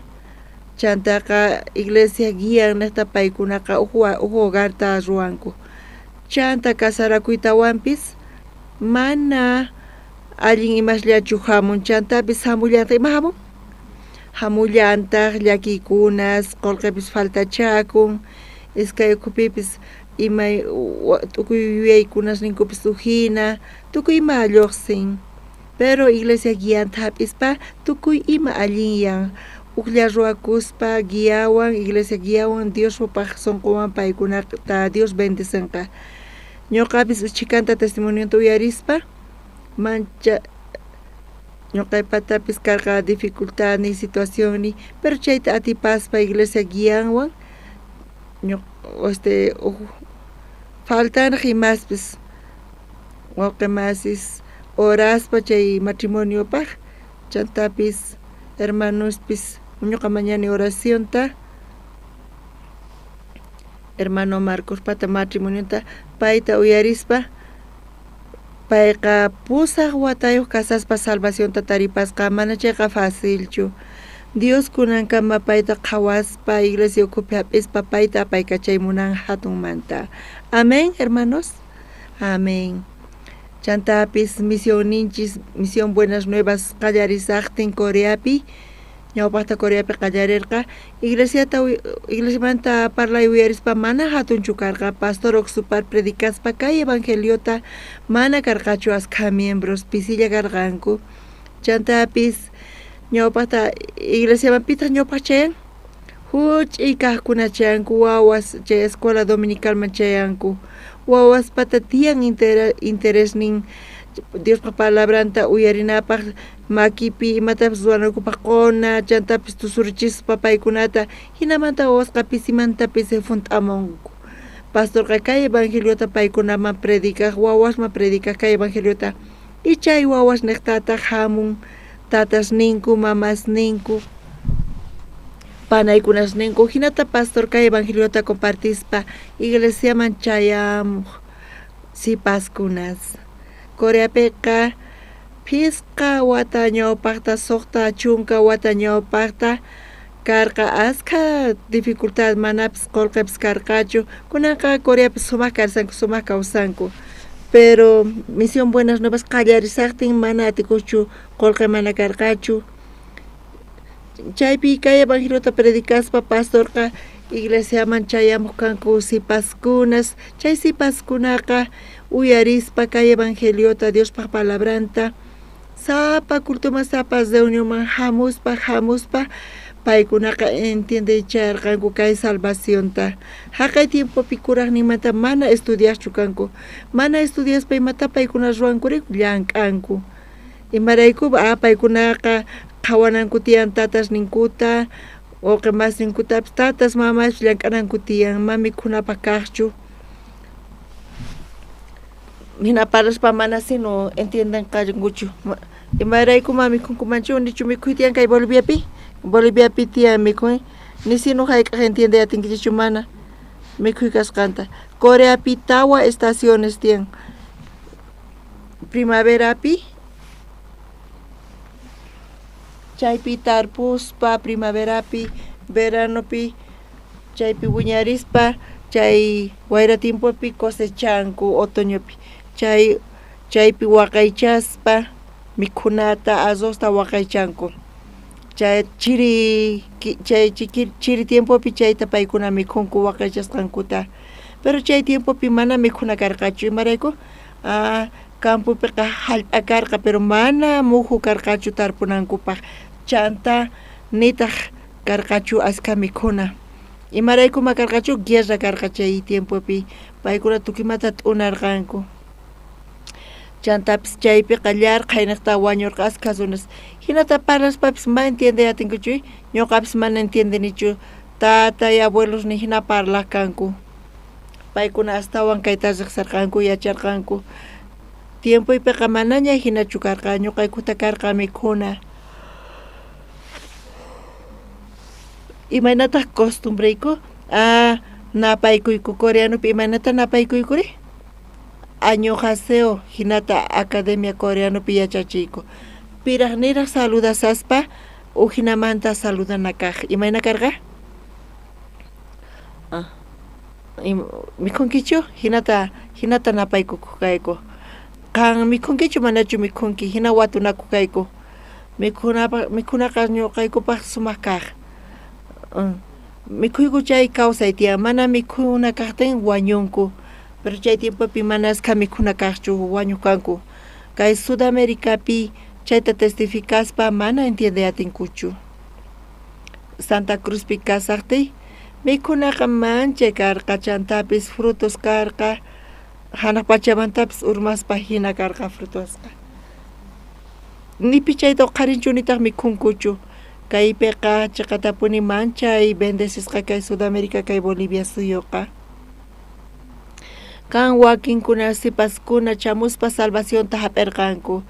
chantaqa iglesia guian nesta paykunaqa uhu hogarta ruwanku chanta kasarakuytawanpis mana allin imasllachu hamun chantapis hamullanta ima hamun hamullantaq llakikunas qullqipis faltachakun iskay ukhupipis imay tukuy yuyaykunas ninkupis uhina tukuy ima lluqsin pero iglesia guianta hap'ispa tukuy ima allinyan uklla ruwakuspa guiawan iglesia guiawan Dios upaq sunquwan paykunata Dios bendicenqa ñuqapis chikanta testimonionta uyarispa mancha ñuqaypatapis karqa dificultad ni situación ni pero chayta atipaspa iglesia guianwan faltanaq imaspis wawqimasis oraspa chay matrimoniopaq chantapis hermanospis ñuqa mañana oracionta hermano Marcos pata matrimonionta payta uyarispa payqa pusaq watayuq kasaspa salvacionta taripasqa mana chayqa facilchu Dios kunankama payta qhawaspa iglesia ukupi hap'ispa payta apaykachaymunan hatunmanta amén hermanos amén chantapis misioninchis misión Buenas Nuevas qallarisaqtin Coreapi ñawpaqta Coreapi qallarirqa iglesiamanta parlay uyarispa mana hatunchu karqa pastor oxupar predicaspa kay evangeliota mana karqachu asqa miembros pisilla karqanku chantapis ñawpaqta iglesiaman pitaq ñawpaq chayan huch'uy kaqkuna chayanku wawas chay escuela dominicalman chayanku wawas pata tiyan interés nin Diospa palabranta uyarinapaq makipi imatapas ruwanakupaq quna chantapis tusurichispa paykunata hinamanta wawasqa pisimantapis funt'amunku pastorqa kay evangeliota paykunaman predicaq wawasman predicaq kay evangeliota y chay wawas niqtataq hamun tatas ninku mamas ninku panaykunas ninku hinata pastor kay evangeliota compartispa iglesiaman chayamuq sipaskunas Coreapiqa pisqa wata ñawpaqta suqta chunka wata ñawpaqta karqa asqa dificultad manapis qullqipis karqachu kunanqa Coreapi sumaq karsanku sumaq kawsanku pero misión Buenas Nuevas qallarisaqtin mana atikuchu qullqi mana karqachu chaypi kay evangeliota predicaspa pastorqa iglesiaman chayamuq kanku sipaskunas chay sipaskunaqa uyarispa kay evangeliota Diospaq palabranta sapa cultuma sapas reunionman hamuspa paykunaqa entiendecharqanku kay salvacionta haqay tiempopi kuraqninmanta mana estudiaschu kanku mana estudiaspa imata paykuna ruwankuriku llank'anku imarayku paykunaqa qhawananku tiyan tatas ninkuta wawqi mas ninkutapis tatas mamas llank'ananku tiyan mamikunapaq kaqchu hinaparaspa mana sino entiendan qallankuchu imarayku mamikunkumanchu nichu mikhuy tiyan kay Boliviapi tiyan mikhuy ni sino hayk'aq entiende atinkichu mana mikhuy kasqanta Coreapi tawa estaciones tiyan primaverapi chaypi tarpuspa primaverapi veranopi chaypi wiñarispa chay wayra tiempopi cosechanku otoñopi chaypi waqaychaspa mikhunata azosta waqaychanku chay chiri tiempopi chayta paykuna mikhunku waqaychasqankuta pero chay tiempopi mana mikhuna karqachu imarayku campopiqa hallp'a karqa pero mana muhu karqachu tarpunankupaq chanta nitaq karqachu asqa mikhuna imarayku ma karqachu guerra karqa chay tiempopi paykuna tukimata t'unarqanku chantapis chaypi qallarqa hinaqta wañurqa asqa runas hinata parlaspapis ma entiende atinkuchu ñuqapis mana entiendenichu tatay abuelos ni hina parlaq kanku paykuna astawan kayta riqsarqanku yacharqanku tiempoypiqa manaña hinachu karqa ñuqaykuta karqa mikhuna imaynataq costumbreyku napaykuyku coreanopi imaynata napaykuykuri año haseo hinata academia coreanopi yachachiyku piraq niraq saludasaspa uhinamanta saludanakaq imayna karqa mikhunkichu hinata napaykuku kayku kan mikhunkichu manachu mikhunki hina watunaku kayku mikhunaqa ñuqaykupaq sumaq kaq mikhuyku chay kawsay tiyan mana mikhuna kaqtin wañunku pero chay tiempopi mana asqa mikhuna kaqchu wañukanku kay Sudamericapi chayta testificaspa mana entiende atinkuchu Santa Cruzpi kasaqti mikhunaqa manchay karqa chantapis frutos karqa hanaq pachamantapis urmaspa hina karqa frutos nipi chayta qarinchunitaq mikhunkuchu kaypiqa chaqatapuni manchay bendecesqa kay Sudamérica kay Bolivia suyuqa kan wakinkuna sipaskuna chamuspa salvacionta hap'irqanku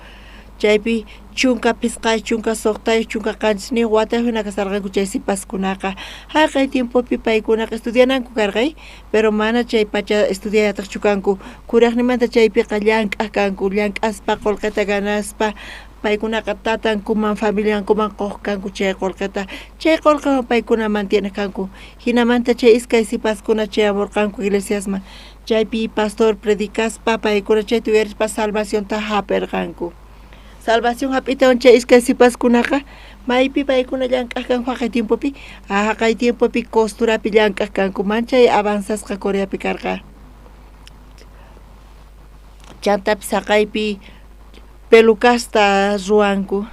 chaypi chunka pisqay chunka suqtay chunka qanchis watayhina kasarqanku chay sipaskunaqa haqay tiempopi paykunaqa estudiananku karqay pero mana chay pacha estudiayataqchu kanku kuraqnimanta chaypiqa llank'aq kanku llank'aspa qullqita ganaspa paykunaqa tatankuman familiankuman qoqkanku chay qullqita chay qullqiwan paykuna mantiene kanku hinamanta chay iskay sipaskuna chayamurqanku iglesiasman chaypi pastor predicaspa paykuna chayta uyarispa salvacionta hap'irqanku salvación hap'itawn chay iskay sipaskunaqa maypi paykuna llank'aq kanku haqay tiempopi haqay tiempopi costurapi llank'aq kanku manchay avanzasqa Coreapi karqa chantapi saqaypi pelucasta ruwanku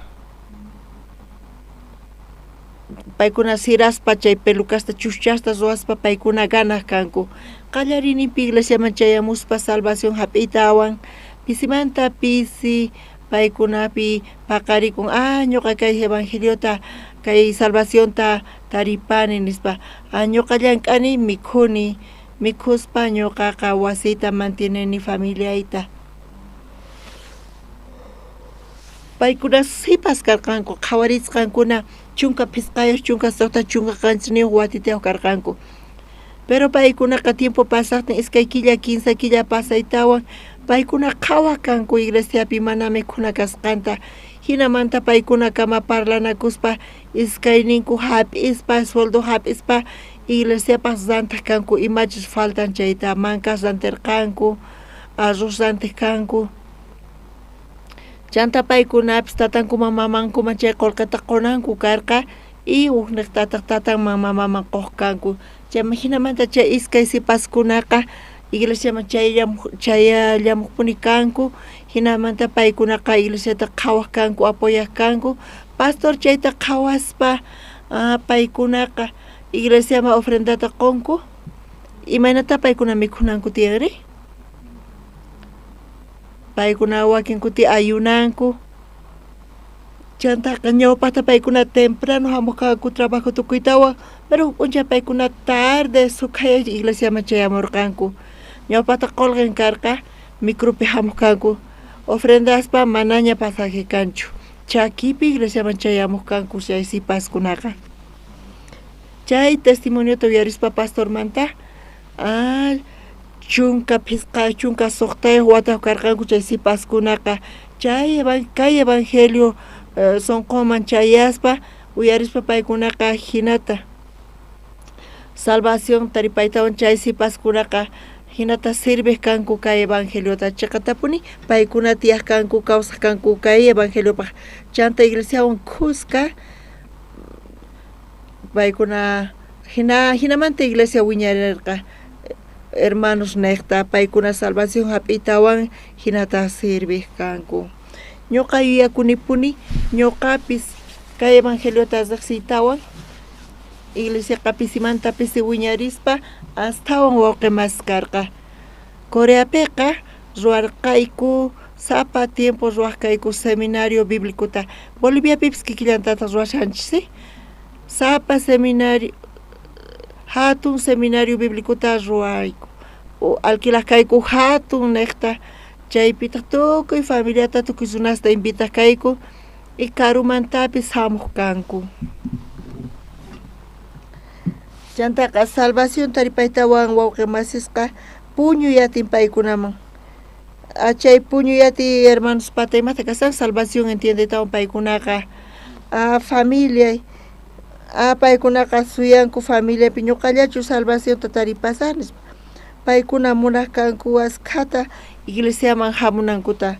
paykuna siraspa chay pelucasta chushchasta ruwaspa paykuna ganaq kanku qallarinipi iglesiaman chayamuspa salvación hap'itawan pisimanta pisi paykunapi paqarikun ñuqa kay evangeliota kay salvacionta taripani nispa ñuqa llank'ani mikhuni mikhuspa ñuqaqa wasita mantineni familiayta paykuna sipas karqanku qhawarisqankuna chunka pisqayuq chunka suqta chunka qanchis watitayuq karqanku pero paykunaqa tiempo pasaqtin iskay killa 15 killa pasaytawan paykuna qhawa kanku iglesiapi mana mikhuna kasqanta hinamanta paykuna kama parlanakuspa iskayninku hap'ispa sueldo hap'ispa iglesiapas rantaq kanku imachus faltan chayta mancas rantirqanku arroz rantiq kanku chanta paykunapis tatankuman mamankuman chay qullqita qunanku karqa y uqniq tatanman mamaman qoqkanku chayman hinamanta chay iskay sipaskunaqa iglesiaman chayallamuqpuni kanku hinamanta paykunaqa iglesiata qhawaq kanku apoyaq kanku pastor chayta qhawaspa paykunaqa iglesiaman ofrendata qunku imaynata paykuna mikhunanku tiyari paykuna wakin kuti ayunanku chantaqa ñawpaqta paykuna temprano hamuqkanku trabajo tukuytawan pero puncha paykuna tarde sukhaya iglesiaman chayamurqanku ñawpaqta qullqin karqa micropi hamuqkanku ofrendaspa manaña pasaje kanchu chakipi iglesiaman chayamuqkanku chay sipaskunaqa chay testimoniota uyarispa pastormanta chunka pisqa chunka suqtayuq watayuq karqanku chay sipaskunaqa kay evangelio sonqoman chayaspa uyarispa paykunaqa hinata salvación taripaytawan chay sipaskunaqa hinata sirviq kanku kay evangeliota chaqatapuni paykuna tiyaq kanku kawsaq kanku kay evangeliopaq chanta iglesiawan khusqa paykuna hinamanta iglesia wiñarirqa hermanos neqta paykuna salvación hap'itawan hinata sirviq kanku ñuqa yuyakunipuni ñuqapis kay evangeliota riqsiytawan iglesia pisimantapis wiñarispa astawan wawqimas karqa Coreapiqa ruwarqayku sapa tiempo ruwaqkayku seminario bíblicota Boliviapipis kikillantataq ruwashanchis sapa seminario hatun seminario bíblicota ruwayku alquilaqkayku hatun neqta chaypitaq tukuy familiata tukuy runasta invitaq kayku y karumantapis hamuq kanku chantaqa salvación taripaytawan wawqimasisqa puñuyatin paykunaman chay puñuyati hermanos pataymanta kasan salvación entiendetawan paykunaqa familia paykunaqa suyanku familiapi ñuqallachu salvación taripasanis paykuna munaq kanku askhata iglesiaman hamunankuta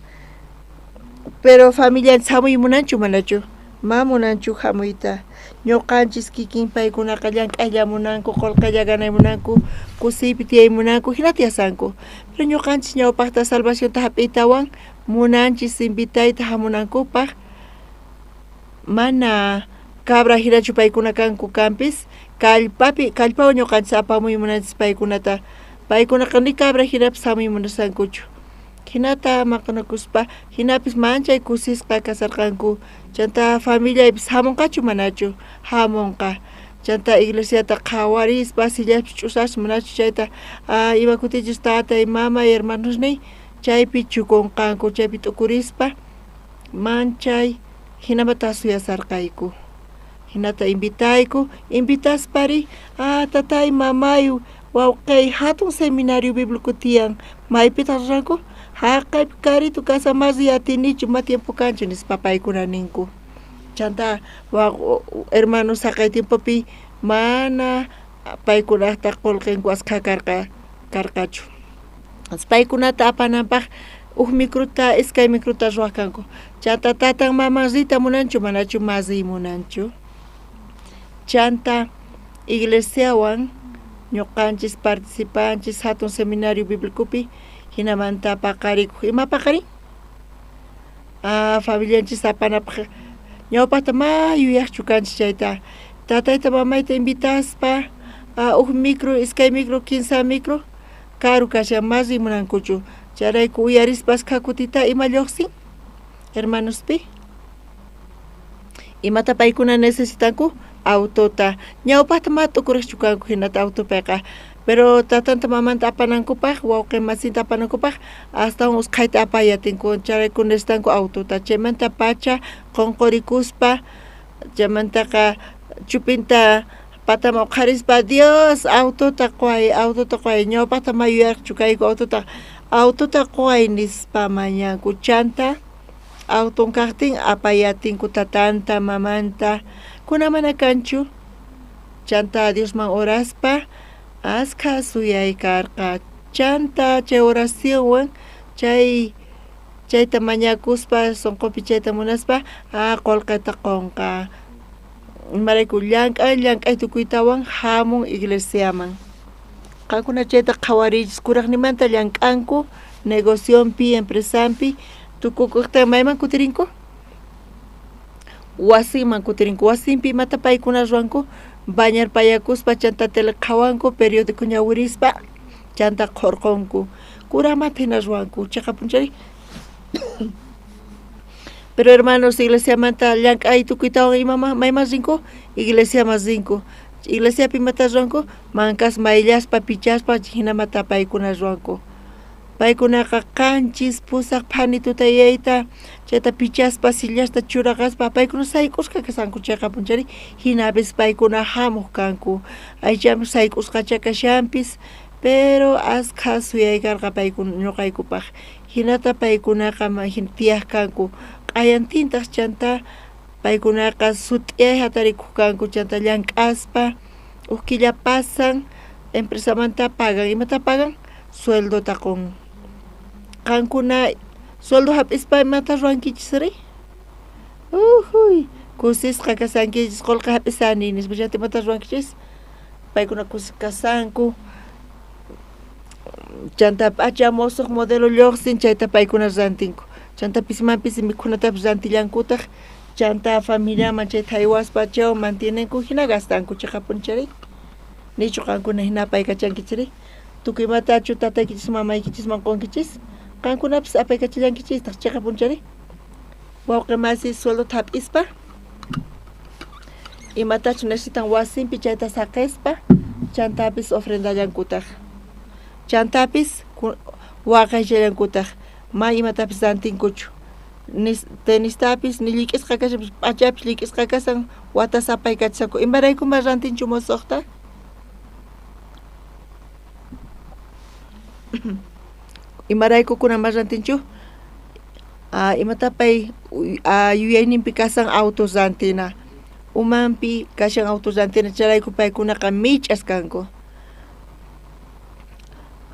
pero familianchis hamuy munanchu manachu ma munanchu hamuyta ñuqanchis kikin paykunaqa llank'ayllamunanku qullqilla ganaymunanku kusiypi tiyaymunanku hina tiyasanku pero ñuqanchis ñawpaqta salvacionta hap'itawan munanchis invitayta hamunankupaq mana cabra hinachu paykuna kanku kampis kallpawan ñuqanchis apamuy munanchis paykunata paykunaqa ni cabra hinapis hamuy munasankuchu hinata maqanakuspa hinapis manchay kusisqa kasarqanku chanta familiaypis hamunqachu manachu hamunqa chanta iglesiata qhawarispa sillapi ch'usas manachu chayta ima kutichis tatay mamay hermanosnay chaypi chukunqanku chaypi t'ukurispa manchay hinamanta suyasarqayku hinata invitaspari tatay mamayu wawqay hatun seminario bíblico tiyan maypitaq ranku haqaypi karitu kasamasi atinichu ma tiempo kanchu nispa paykuna ninku chanta hermano saqay tiempopi mana paykunata qolqinku asqa karqachu paykunata apananpaq micruta iskay micruta ruwaqkanku chanta tatan maman rita munanchu manachu masiy munanchu chanta iglesiawan ñuqanchis participanchis hatun seminario bíblicopi hinamanta paqarikuq ima paqarin familianchis apanapaq ñawpaqta yuyaqchu kanchis chayta tatayta mamayta invitaspa micro iskay micro 15 micro karu kashan masiy munankuchu charayku uyarispas kakutita ima lluqsin hermanospi imata paykuna necesitanku autota ñawpaqta ma t'ukurishchu kanku hinata autopiqa pero tatanta mamanta apanankupaq wawqi masinta apanankupaq hasta usqhayta apayatinku charayku necesitanku autota chaymanta pacha qunqurikuspa chaymantaqa chupinta patama uqharispa Dios autota quay ñawpaqta ma yuyaqchu kayku autota quay nispa mañanku chanta auton kaqtin apayatinku tatanta mamanta kuna mana kanchu chanta Diosman oraspa asqa suyay karqa chanta chay oracionwan chayta mañakuspa sunqupi chayta munaspa qolqayta qunqa imarayku llank'ay tukuytawan hamun iglesiaman qankuna chayta qhawarillis kuraqnimanta llank'anku negocionpi empresampi tukukuqta mayman kutirinku wasiman kutirinku wasinpi imata paykuna ruwanku bañar payakuspa chanta tele qhawanku periódico ñawirispa chanta qhurqunku kuramanta hina ruwanku chayqa punchari pero hermanos iglesiamanta llank'ay tukuytawan mayman rinku iglesiaman rinku iglesiapi imata ruwanku mankas mayllaspa pichaspa hinamanta paykuna ruwanku paykunaqa qanchis pusaq phani tutayayta chayta pichaspa sillasta churaqaspa paykuna sayk'usqa kasanku chayqa punchari hinapis paykuna hamuq kanku aychapi sayk'usqacha kashanpis pero asqa suyay karqa paykuna ñuqaykupaq hinata paykunaqa tiyaq kanku q'ayantintaq chanta paykunaqa sut'iyay hatarikuq kanku chanta llank'aspa killa pasan empresamanta pagan imata pagan sueldota qun qankuna sueldo hap'ispa imata ruwankichisri kusisqa kasankichis qolqa hap'isani nispa chanta imata ruwankichis paykuna kusisqa kasanku chanta p'acha musuq modelo lluqsin chayta paykuna rantinku chanta pismanpis mikhunatapas rantillankutaq chanta familiaman chayta haywaspa chaywan mantienenku hina gastanku chayqa punchari nichu qankuna hina paykachankichiri tukuymatachu tataykichis mamaykichis qunkichis qankunapis apaykachillankichistaq chayqa punchari wawqi masi sueldota hap'ispa imatachu necesitan wasinpi chayta saqispa chantapis ofrendallankutaq chantapis waqayllankutaq ma imatapis rantinkuchu tenistapis ni llik'isqa kashan p'achapis llik'isqa kasan watas apaykachisaqku imaraykuma rantinchu musuqta imarayku kunaman rantinchu imatapay yuyayninpi kasan autos rantina umanpi kashan autos rantina charayku paykunaqa mich'as kanku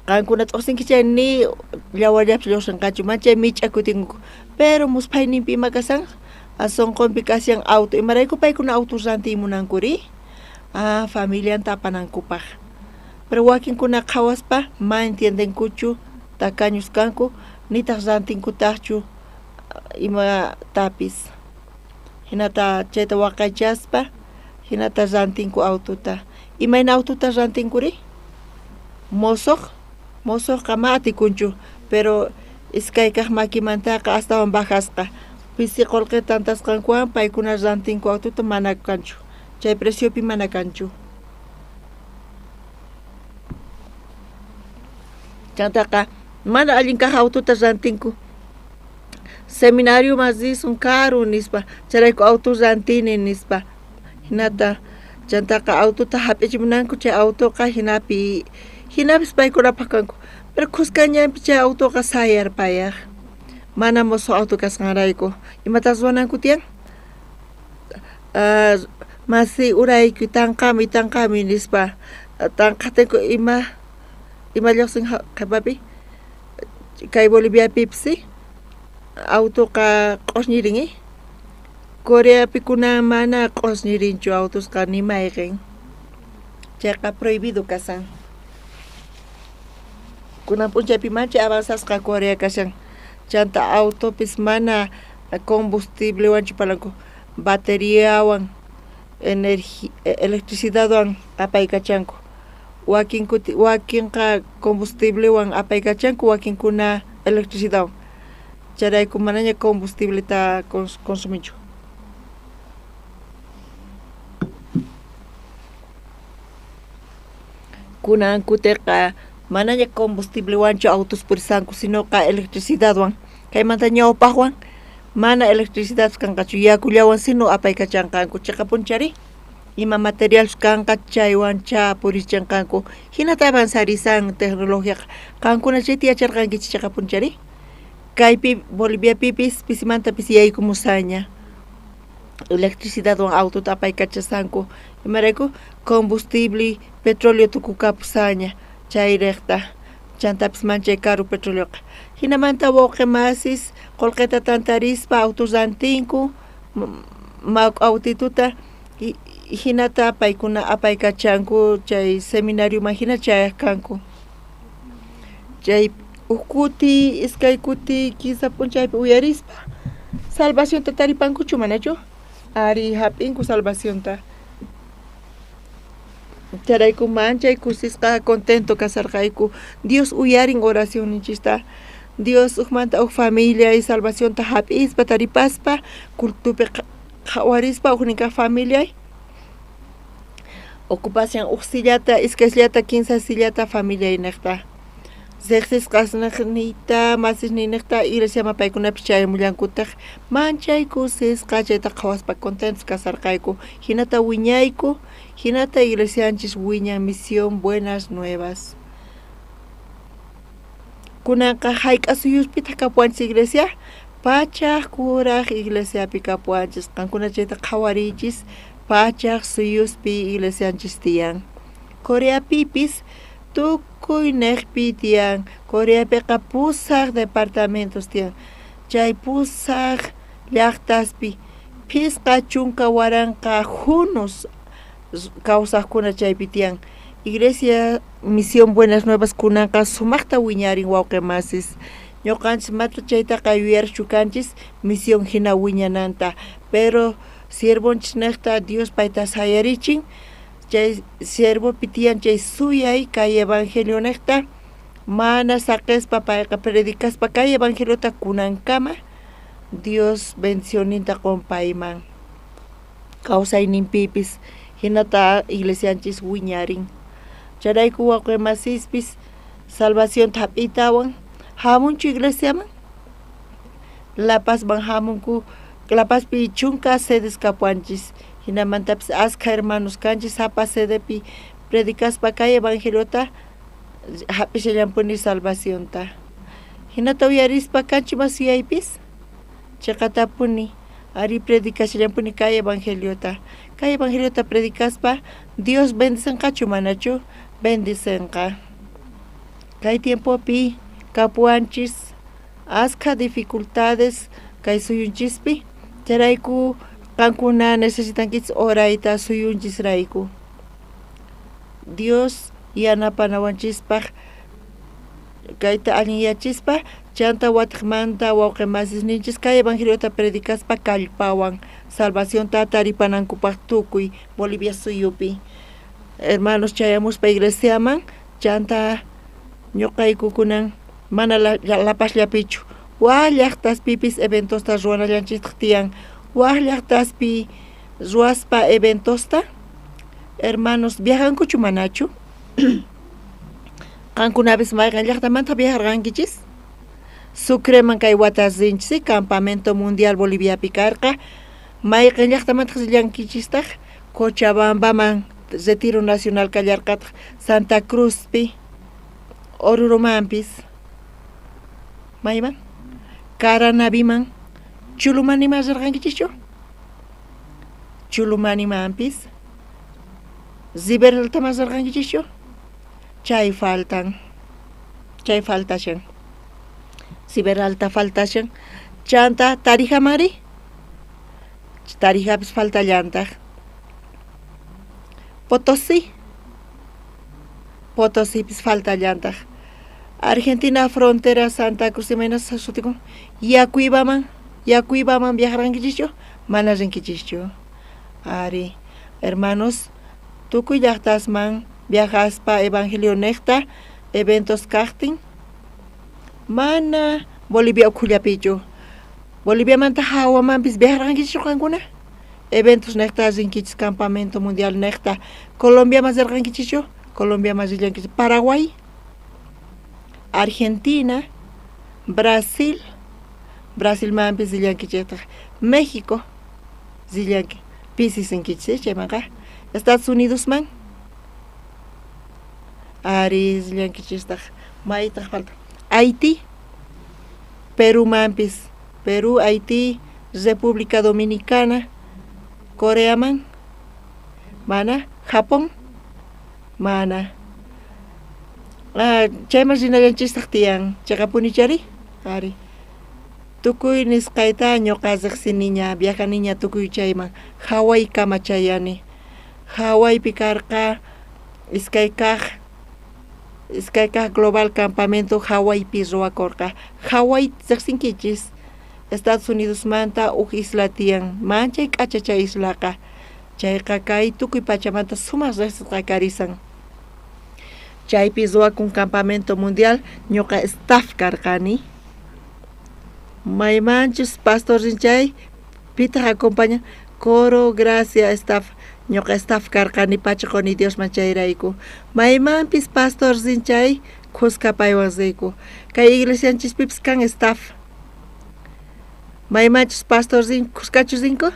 qankuna t'uqsinkichay ni llawarllapi lluqsinqachu manchay mich'a kutinku pero muspayninpi ima kasan sunqunpi kashan auto imarayku paykuna autos rantimunankuri familianta apanankupaq pero wakinkuna qhawaspa ma entiendenkuchu takañus kanku nitaq rantinkutaqchu imatapis hinata chayta waqaychaspa hinata rantinku autota imayna autota rantinkuri musuqqa ma atikunchu pero iskaykaq makimantaqa astawan bajasqa pisi qolqi tantasqankuwan paykuna rantinku autota mana kanchu chay preciopi mana kanchu chantaqa mana allin kaq autota rantinku seminario masisun caro nispa charayku auto rantini nispa hinata chantaqa autota hap'ichimunanku chay autoqa hinapis paykunapaq kanku pero qusqañanpi chay autoqa sayarpayaq mana moso auto kasqanrayku imatas ruwananku tiyan masi urayku tanqami nispa tanqatinku ima lluqsin qhapapi kay Boliviapipis autoqa q'usñirin Coreapi kunan mana q'usñirinchu autosqa nimayqin chayqa prohibido kasan kunan p'unchaypi mancha avanzasqa Corea kashan chanta autopis mana combustiblewanchu palanku bateriawan electricidadwan apaykachanku wakinqa combustiblewan apaykachanku wakinkuna electricidadwan charayku manaña combustibleta consuminchu kunan kutiqa manaña combustiblewanchu autos purisanku sinoqa electricidadwan kaymanta ñawpaqwan mana electricidad kanqachu yakullawan sino apaykachanqanku chayqa punchari ima materiales kanqa chaywan purichanqanku hinata avanzarisan tecnologiaqa qankuna chayta yacharqankichis chayqa punchari kaypi Boliviapipis pisimantapis yaykumusaña electricidadwan autota apaykachasanku imarayku combustible petróleo tukukapusaña chayriqta chantapis manchay caro petroleoqa hinamanta wawqi masis qolqeta tantarispa autos rantinku autituta hinata paykuna apaykachanku chay seminariuman hina chayaq kanku chay ukuti iskay kuti kisa punchaypi uyarispa salvacionta taripankuchu manachu ari hap'inku salvacionta charayku manchay kusisqa contento kasarqayku Dios uyarin oración ninchista Dios uqmanta uq familia y salvacionta hap'ispa taripaspa cultupi qhawarispa uqninqa familia ocupación uq sillata iskay sillata kinsa sillata familia niqta seqsisqasnaqniyta masisniniyta iglesiaman paykunapis chayamullankutaj manchay kusisqa chayta qhawaspa contentos kasarqayku hinata wiñayku hinata iglesianchis wiñan misión buenas nuevas kunanqa hayk'asuyuspita kapuanchis iglesia pachaq kuraq iglesiapi kapuanchis qankuna chayta qhawarichis pachaq suyuspi iglesianchis tiyan Coreapipis tukuy neqpi tiyan Coreapiqa pusaq departamentos tiyan chay pusaq llaqtaspi phisqa chunka waranqa hunus kawsaqkuna chaypi tiyan iglesia misión buenas nuevas kunanqa sumaqta wiñarin wawqi masis ñuqanchis matra chaytaqa yuyarchu kanchis misión hina wiñananta pero siervonchis niqta Dios payta sayarichin chay siervopi tiyan chay suyay kay evangelio niqta mana saqispa payqa predicaspa kay evangeliota kunankama Dios bendicioninta qunpayman kawsayninpipis hinata iglesianchis wiñarin charayku wawqi masispis salvación hap'itawan hamunchu iglesiaman La Pazman hamunku La Pazpi chunka sedes kapuanchis hinamantapis askha hermanos kanchis hapa sedepi predicaspa kay evangeliota hapishallampuni salvacionta hinata uyarispa kanchi masuyaypis chaqatapuni ari predicashallampuni kay evangeliota predicaspa Dios bendicenqachu manachu bendicenqa kay tiempopi kapuanchis askha dificultades kay suyunchispi charayku qankuna necesitankichis orayta suyunchisrayku Dios yanapanawanchispaq kayta allinyachispa chanta watiqmanta wawqi masisninchis kay evangeliota predicaspa kallpawan salvacionta taripanankupaq tukuy Bolivia suyupi hermanos chayamuspa iglesiaman chanta ñuqayku kunan mana la pasllapichu llaqtaspipis eventosta ruwanallanchik tiyan llaqtaspi ruwaspa eventosta hermanos viajankuchu manachu qankunapis mayqan llaqtamanta viajarqankichis Sucreman kay watas campamento mundial Boliviapi karqa mayqan llaqtamanta llankichistaq Cochabambaman retiro nacional kallarqataq Santa Cruzpi Orurumanpis mayman Caranaviman Chulumanima rirqankichischu Chulumanimanpis Ziberaltaman rirqankichischu chay faltashan Ziberalta faltashan chanta Tarijamari Tarijapis faltallantaq Potosipis faltallantaq Argentina frontera Santa Cruz imaynas sutikun Yacuibaman viajarqankichischu mana rinkichischu ari hermanos tukuy llaqtasman viajaspa evangelio necta eventos kaqtin mana Bolivia ukhullapichu Boliviamanta hawamanpis viajarqankichischu qankuna eventos necta rinkichis campamento mundial necta Colombia mas rirqankichischu Colombia mas rillankichis Paraguay Argentina Brasil manpis rillankichistaq México rillanki pisisinkichis chaymanqa Estados Unidos man ari rillankichistaq maytaq falta Haití Perú manpis Perú Haití República Dominicana Corea man mana Japón mana chayman rinallanchistaq tiyan chayqa punichari ari tukuy nisqayta ñuqa riqsiniña viajaniña tukuy chayman Hawaii kamachayani Hawaiipi karqa iskay kaq global campamento Hawaiipi ruwakurqa Hawaii riqsinkichis Estados Unidos manta isla tiyan manchay k'acha chay islaqa chayqa kay tukuy pachamanta sumaq riqsisqa karisan chaypi ruwakun campamento mundial ñuqa staff karqani maymanchus pastor rinchay pitaq acompaña coro gracia staff ñuqa staff karqani pachaquni Diosman chayrayku maymanpis pastor rinchay qusqapaywan riyku kay iglesianchispipis kan staff maymanchus pastor rin qusqachu rinku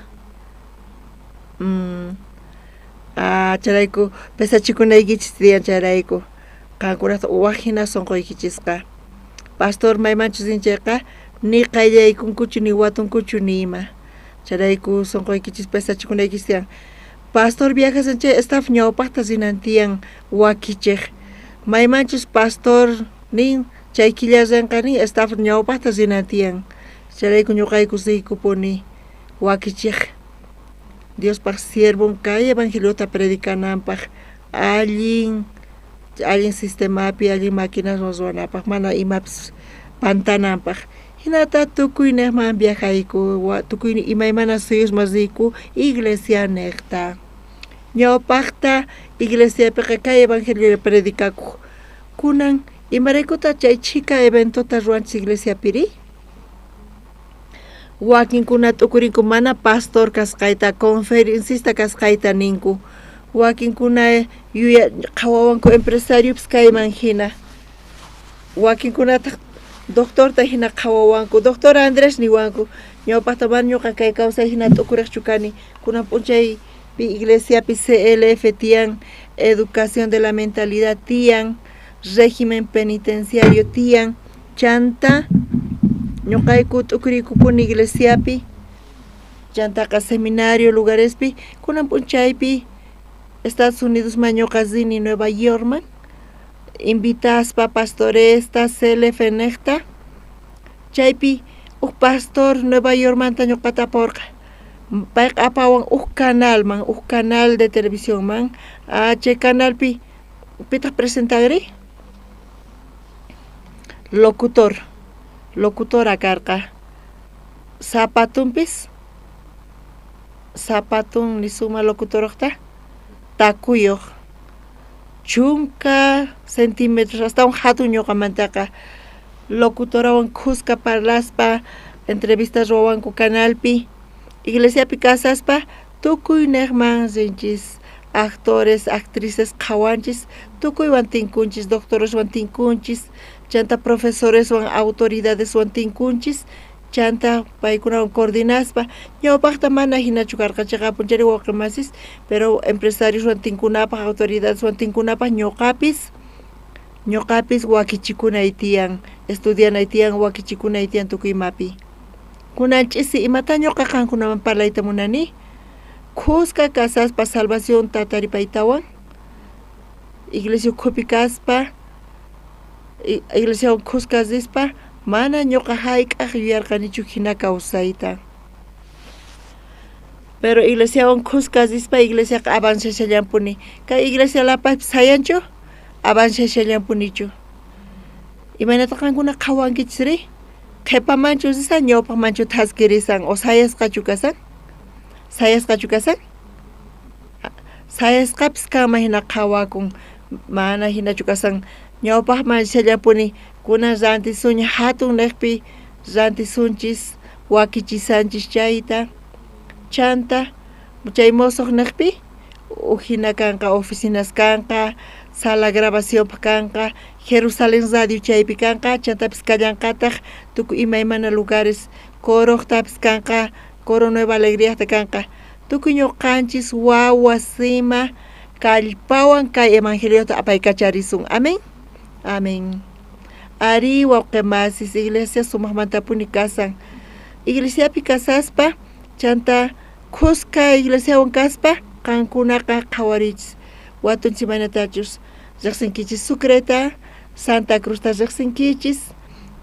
charayku pesachikunaykichis tiyan charayku qankunata wajina sonqoykichisqa pastor maymanchus rinchayqa ni qayllaykunkuchu ni watunkuchu nima charayku sonqoykichispa pesachikunaykichis tiyan pastor viajasanchay staff ñawpaqta rinan tiyan wakichiq maymanchus pastor nin chay killa rinqani staff ñawpaqta rinan tiyan charayku ñuqayku riykupuni wakichiq Diospaq siervun kay evangeliota predicananpaq allin sistemapi allin maquinaswan ruwanapaq mana imapis pantananpaq hinata tukuy niqman viajayku tukuy imaymana suyusman riyku iglesia necta ñawpaqta iglesiapiqa kay evangelio predikakuq kunan imaraykuta chay chika eventota ruwanchis iglesiapiri wakinkuna tukurinku mana pastor kasqayta conferencista kasqayta ninku wakinkuna qawawanku empresariopis kayman hina wakinkunata doctorta hina qawawanku doctor Andrés niwanku ñawpaqta mana ñuqa kay kawsay hina tukuriqchu kani kunan p'unchay iglesiapi CLF tiyan educación de la mentalidad tiyan régimen penitenciario tiyan chanta ñuqayku t'ukurikupuni iglesiapi chantaqa seminario lugarespi kunan p'unchaypi Estados Unidos man ñuqa rini Nueva York man invitaspa pastoresta CLF necta chaypi pastor Nueva York manta ñuqata porqa payqa apawan canal de televisión man chay canalpi pitaq presentadori locutora karqa zapatun nisuma locutoraqta takuyuq chunka centímetros hasta un hatun ñuqamantaqa locutorawan kuska parlaspa entrevistas rowanku canalpi iglesiapi kasaspa tukuy negman rinchis actores actrices qhawanchis tukuywan tinkunchis doctoreswan tinkunchis chanta profesoreswan autoridadeswan tinkunchis chanta paykunawan coordinaspa ñawpaqta mana hinachu karqachiqa punchari waqrimasis pero empresarioswan tinkunapaq autoridadeswan tinkunapaq ñuqapis wakichikunay tiyan estudianay tiyan wakichikunay tiyan tukuymapi kunanch'isi imata ñuqa qankunaman parlayta munani kuska kasaspa salvación tataripaytawan iglesia ukhupi kaspa iglesiawan kuskasispa mana ñuqa hayk'aq yuyarqanichu hina kawsayta pero iglesiawan kuskasispa iglesiaqa avanceshallanpuni kay iglesialapas sayanchu avanceshallanpunichu imaynata qankuna qhawankichisri qhipamanchu sisan ñawpaqmanchu thaskirisan o sayasqachu kasan sayasqapis kama hina qhawakun mana hinachu kasan ñawpaqman shallapuni kunan rantisunña hatun niqpi rantisunchis wakichisanchis chayta chanta chay mosoq niqpi hina kanqa oficinas kanqa sala grabación kanqa Jerusalén radio chaypi kanqa chantapis kallanqataq tukuy imaymana lugares koroqtapis kanqa Coro Nueva Alegriata kanqa tukuy ñuqanchis wawa sima kallpawan kay evangeliota apaykacharisun amén amén ari wawqimasis iglesia sumaqmantapuni kasan iglesiapi kasaspa chanta kuska iglesiawan kaspa qankunaqa qhawarichis watunchimanatachus riqsinkichis Sucreta Santa Cruzta riqsinkichis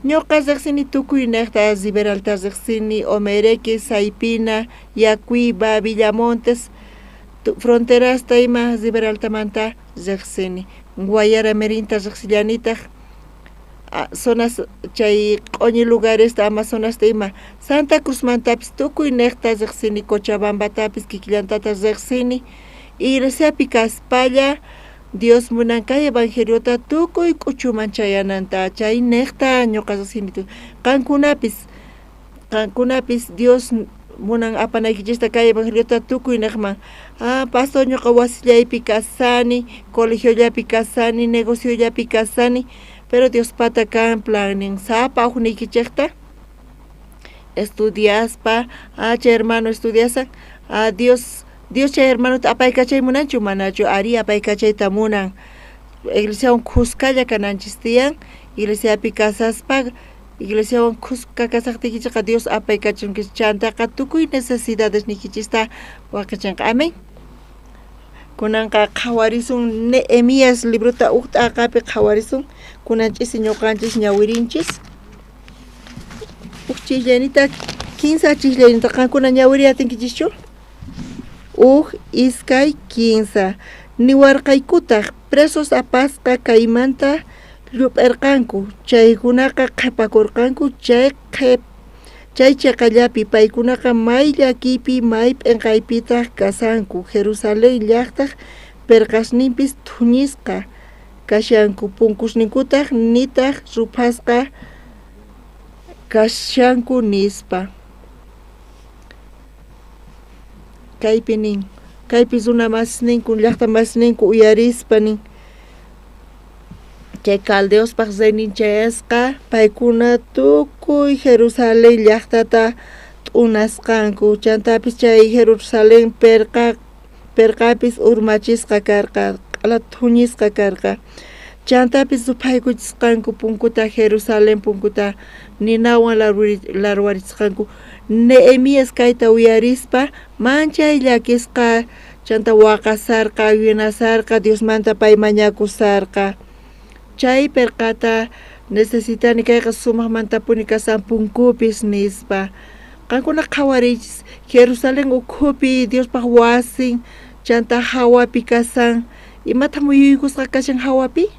ñuqa riqsini tukuy niqta Liberalta riqsini Omereque Saipina Yacuiba Villamontes fronterasta ima Liberaltamanta riqsini Guayara Merinta riqsillanitaq zonas chay q'uñi lugaresta Amazonasta ima Santa Cruzmantapis tukuy niqta riqsini Cochabambatapis kikillantata riqsini iglesiapi kaspalla Dios munankay evangeliota tukuy k'uchuman chayananta chay niqta ñuqa riqsini qankunapis Dios munan apanaykichista kay evangeliota tukuy niqman pastor ñuqa wasillaypi kasani colegiollapi kasani negociollapi kasani pero Dios pata kan planin sapa hukniykichikta estudiaspa chay hermano estudiasan Dios chay hermanota apaykachay munanchu manachu ari apaykachayta munan iglesiawan kuskalla kananchis tiyan iglesiapi kasaspa iglesiawan kuska kasaqtikichqa Dios apaykachunki chantaqa tukuy necesidades nikichista waqichanqa amén kunanqa qhawarisun Nehemías librota uqt'aqapi qhawarisun kunanchis ñuqanchis ñawirinchis chillanita 15 chillanita qankuna ñawiriyatinkichishchu iskay 15 niwarqaykutaq presos apasqa kaymanta llup'irqanku chaykunaqa qhipakurqanku chay chaqallapi paykunaqa may llakipi may p'inqaypitaq kasanku Jerusalén llaqtaq perqasninpis thuñisqa kashanku punkusninkutaq nitaq ruphasqa kashanku nispa kaypi nin kaypis runa masninku llaqta masninku uyarispa nin chay caldeospaq rininchayasqa paykuna tukuy Jerusalén llaqtata t'unasqanku chantapis chay Jerusalén perqapis urmachisqa karqa q'ala thuñisqa karqa chantapis supaykuchisqanku punkuta Jerusalén punkuta ninawan larwarisqanku Nehemías kayta uyarispa manchay llakisqa chanta waqasarqa winasarqa Diosmanta pay mañakusarqa chay perqata necesitani kayqa sumaqmantapuni kasan punkupis nispa qankuna qhawarichis Jerusalén ukhupi Diospaq wasin chanta hawapi kasan imata muyuykusqa kashan hawapi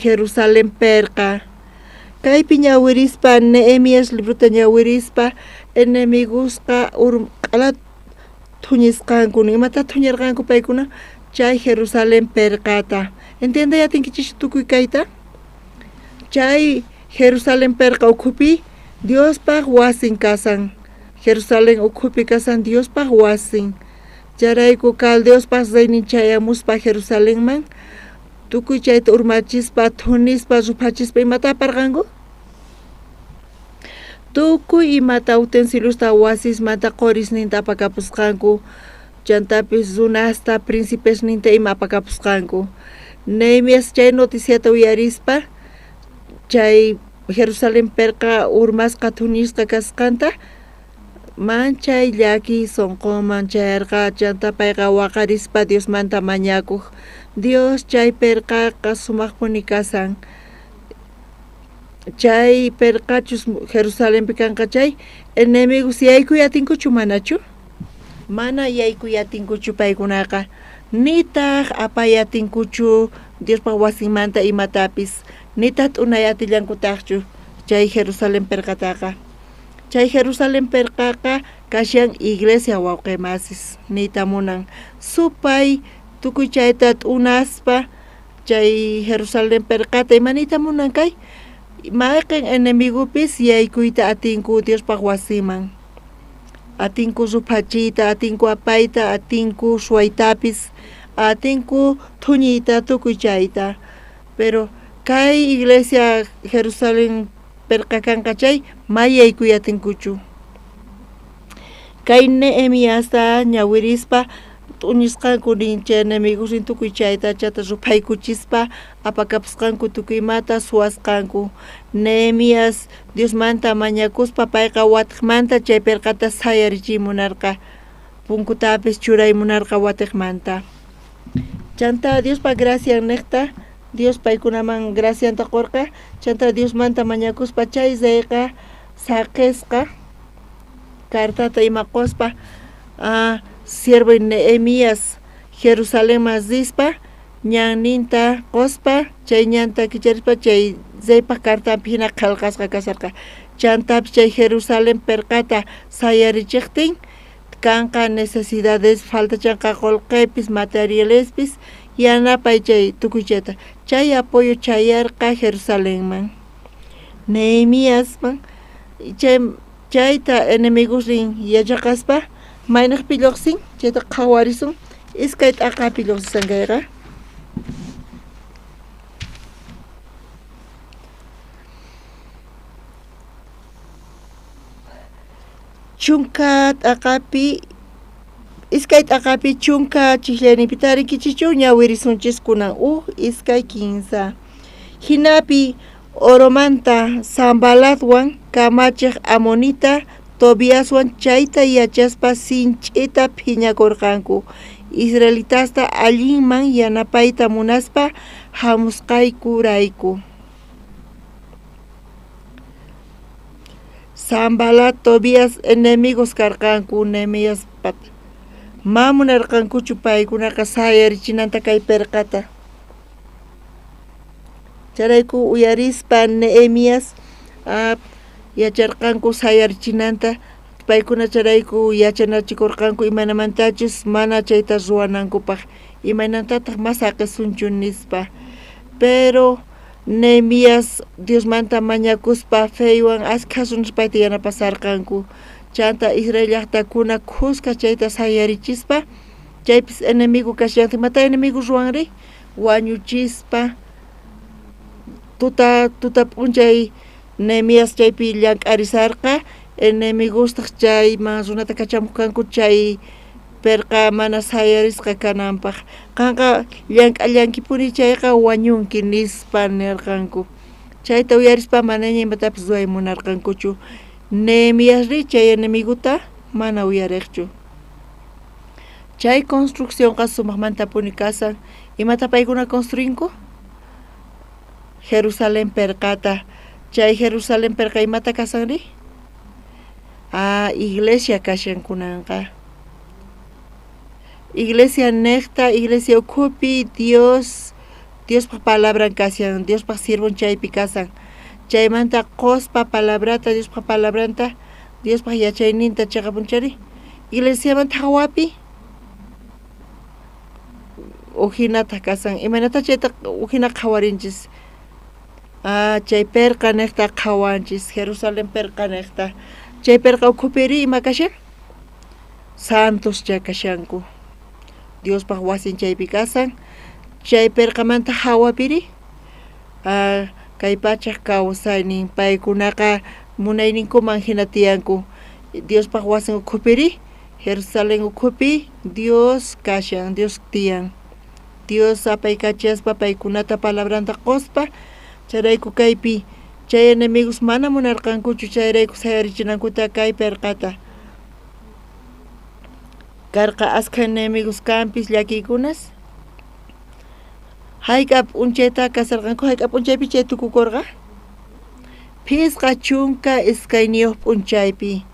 Jerusalén perqa kaypi ñawirispa Nehemías libruta ñawirispa enemigosqa q'ala thuñisqanku imata thuñirqanku paykuna chay Jerusalén perqata entiende yatinkichis tukuy kayta Chay Jerusalén perqa ukhupi Diospaq wasin kasan. Jerusalén ukhupi kasan Diospaq wasin. Charayku Caldeospaq zayninchayamuspa Jerusalénman. Tukuy chayta urmachispa, thunispa, rupachispa imata aparqanku? Tukuy imata utensiliosta wasismanta qorisninta apakapusqanku. Chantapis runasta, príncipesninta ima apakapusqanku. Nehemias chay noticiata uyarispa, chay Jerusalén perqa urmasqa thunisqa kasqanta, manchay llaki sonqoman chayarqa chanta payqa waqarispa Diosmanta mañakuq. Dios chay perqaqa sumaqpuni kasan. Chay perqachus Jerusalénpi kanqa chay enemigos yaykuyatinkuchu manachu? Mana yaykuyatinkuchu paykunaqa. Nitaq apayatinkuchu Diospaq wasimanta imatapis. Nitaq t'unayatillankutaqchu chay Jerusalén perqataqa. Chay Jerusalén perqaqa kashan iglesia wawqimasis nita munan. Supay tukuy chayta t'unaspa chay Jerusalén perqata imanita munan kay mayqin enemigopis yaykuyta atinku Diospaq wasiman. Atinku rupachiyta, atinku apayta, atinku suwaytapis, atinku thuñiyta tukuy chayta. Pero kay iglesia Jerusalén perqa kanqa chay mayaykuyatinkuchu. Kay Nehemiasta ñawirispa t'uñisqanku nin chay enemigos rin tukuy chayta chata rupaykuchispa apakapusqanku tukuymata suwasqanku. Nehemias Diosmanta mañakuspa payqa watiqmanta chay perqata sayarichimunarqa. Punkutapis churaymunarqa watiqmanta. Chanta Diospa gracia niqta, Dios paykunaman gracianta qurqa, chanta Diosmanta mañakuspa chay zayqa saqisqa cartata ima quspa siervo Nehemias Jerusalén masispa ñanninta quspa chay ñanta kicharispa chay zaypa cartapi hina qillqasqa kasarqa. Chantapis chay Jerusalén perqata sayarichiqtin kanqa necesidades faltachanqa qullqipis materialespis yanapay chay tukuy chayta. Chay apoyo chayarqa Jerusalénman. Nehemiasman chayta enemigos rin yachaqaspa maynaqpi lluqsin chayta qhawarisun iskay t'aqapi lluqsisan kayqa. Chunka t'aqapi iskay t'aqapi chunka chiqllaynipi tarikichichu ñawirisunchis kunan iskay kinsa. Hinapi oromanta Sanbalatwan kamachiq Amonita Tobiaswan chayta yachaspa sinch'ita phiñakurqanku. Israelitasta allinman yanapayta munaspa hamusqaykurayku. Sanbalat Tobias enemigos karqanku Nehemias pat. Mamunarqankuchu paykunaqa sayarichinanta kay perqata. Charayku uyarispa Nehemias yacharqanku sayarichinanta paykuna charayku yachanachikurqanku imanamantachus mana chayta ruwanankupaq imanantataq masaqesunchu nispa. Pero Nehemias Diosmanta mañakuspa feywan asqa runas payta yanapasarqanku. Chanta Israel llaqtakuna qusqa chayta sayarichispa chaypis enemigo kashanti mata enemigo ruwanri wañuchispa tuta p'unchay Nehemias chaypi llank'arisarqa enemigostaq chayman runata kachamuqkanku chay perqa mana sayarisqa kananpaq. Qanqa llank'allankipuni chayqa wañunki nispa nirqanku. Chayta uyarispa manaña imatapis ruwaymunarqankuchu. Nehemias ri chay enemiguta mana uyariqchu. Chay construcciónqa sumaqmantapuni kasan. Imata paykuna construinku? Jerusalén perqata. Chay Jerusalén perqa imata kasanri? Iglesia kashankunanqa. Iglesia necta, iglesia ukhupi Diospa palabran kashan, Diospa sirvon chaypi kasan. Chaymanta quspa palabrata, Diospa palabranta, Diospa yachayninta chaqapunchari. Iglesiamanta hawapi uhinata kasan. Imanata chayta uhina qhawarinchis. chay perqanekta qawanchis Jerusalén perqanekta chay perqa ukupiri ima kashan santos kashanku Diospaq wasin chaypi kasan chay perqamanta hawapiri kay pachaq kawsaynin paykunaqa munayninkuman hina tiyanku Diospaq wasin ukupiri Jerusalén ukupi Dios kashan Dios tiyan Dios apaykachaspa paykunata palabranta quspa chayrayku kaypi chay enemigos mana munarqankuchu chayrayku sayarichinankuta kay perqata karqa askha enemigos kanpis llakiykunas hayk'ap p'unchayta kasarqanku hayk'ap p'unchaypi chay tukukurqa phisqa chunka iskayniyuq p'unchaypi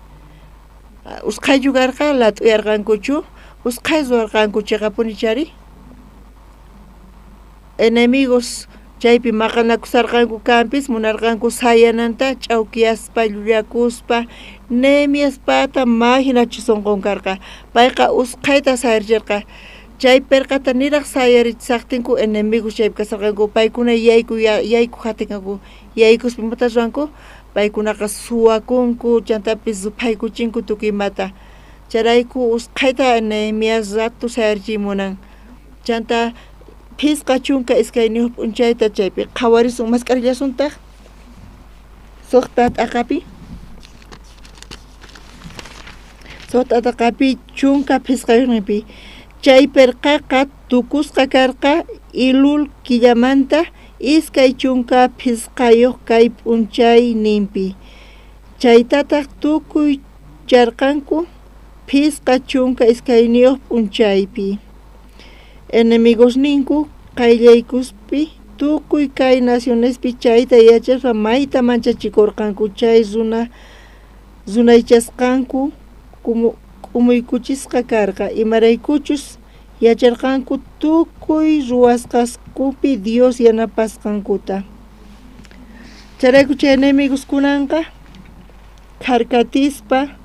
usqhayllu karqa lat'uyarqankuchu usqhay ruwarqanku chiqapuni chari enemigos chaypi maqanakusarqanku kanpis munarqanku sayananta ch'awkiyaspa llullakuspa nemiaspata mahinachu sunqunkarqa payqa usqhayta sayarchirqa chay perqata niraq sayarisaqtinku enemigos chaypi kasarqanku paykuna yayku hatinqanku yaykuspa imata ruranku paykunaqa suwakunku chantapis suphaykuchinku tukuymata charayku usqhayta Nehemias ratu sayarchimunan chanta phisqa chunka iskayniyuq p'unchayta chaypi qhawarisun masqarillasuntaq suqta t'aqapi chunka phisqayuqnipi chay perqaqa tukusqa karqa Elul killamanta iskay chunka phisqayuq kay p'unchayninpi chaytataq tukuy charqanku phisqa chunka iskayniyuq p'unchaypi enemigos ninku qayllaykuspi tukuy kay nacionespi chayta yachaspa mayta manchachikurqanku chay runaychasqanku kumuykuchisqa karqa imaraykuchus yacharqanku tukuy ruwasqaskupi Dios yanapasqankuta charayku chay enemigos kunanqa karkatispa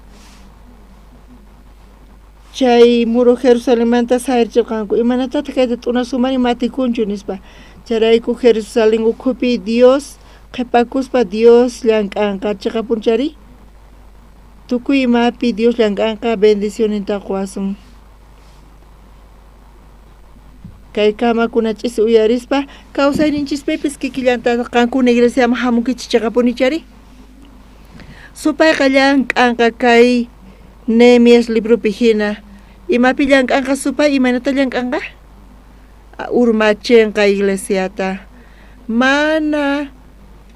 chay muro Jerusalénmanta sayarchirqanku imanataq kayta t'una sumani matikunchu nispa charayku Jerusalén ukhupi Dios qhipakuspa Dios llank'anqa chiqapunchari tukuy imapi Dios llank'anqa bendicioninta quwasun kay kamankuna ch'isi uyarispa kawsayninchispipis kikillanta qankuna iglesiaman hamunkichis chiqapunichari supayqa llank'anqa kay Nehemias librupi hina imapi llank'anqa supay imanata llank'anqa urmachinqa iglesiata mana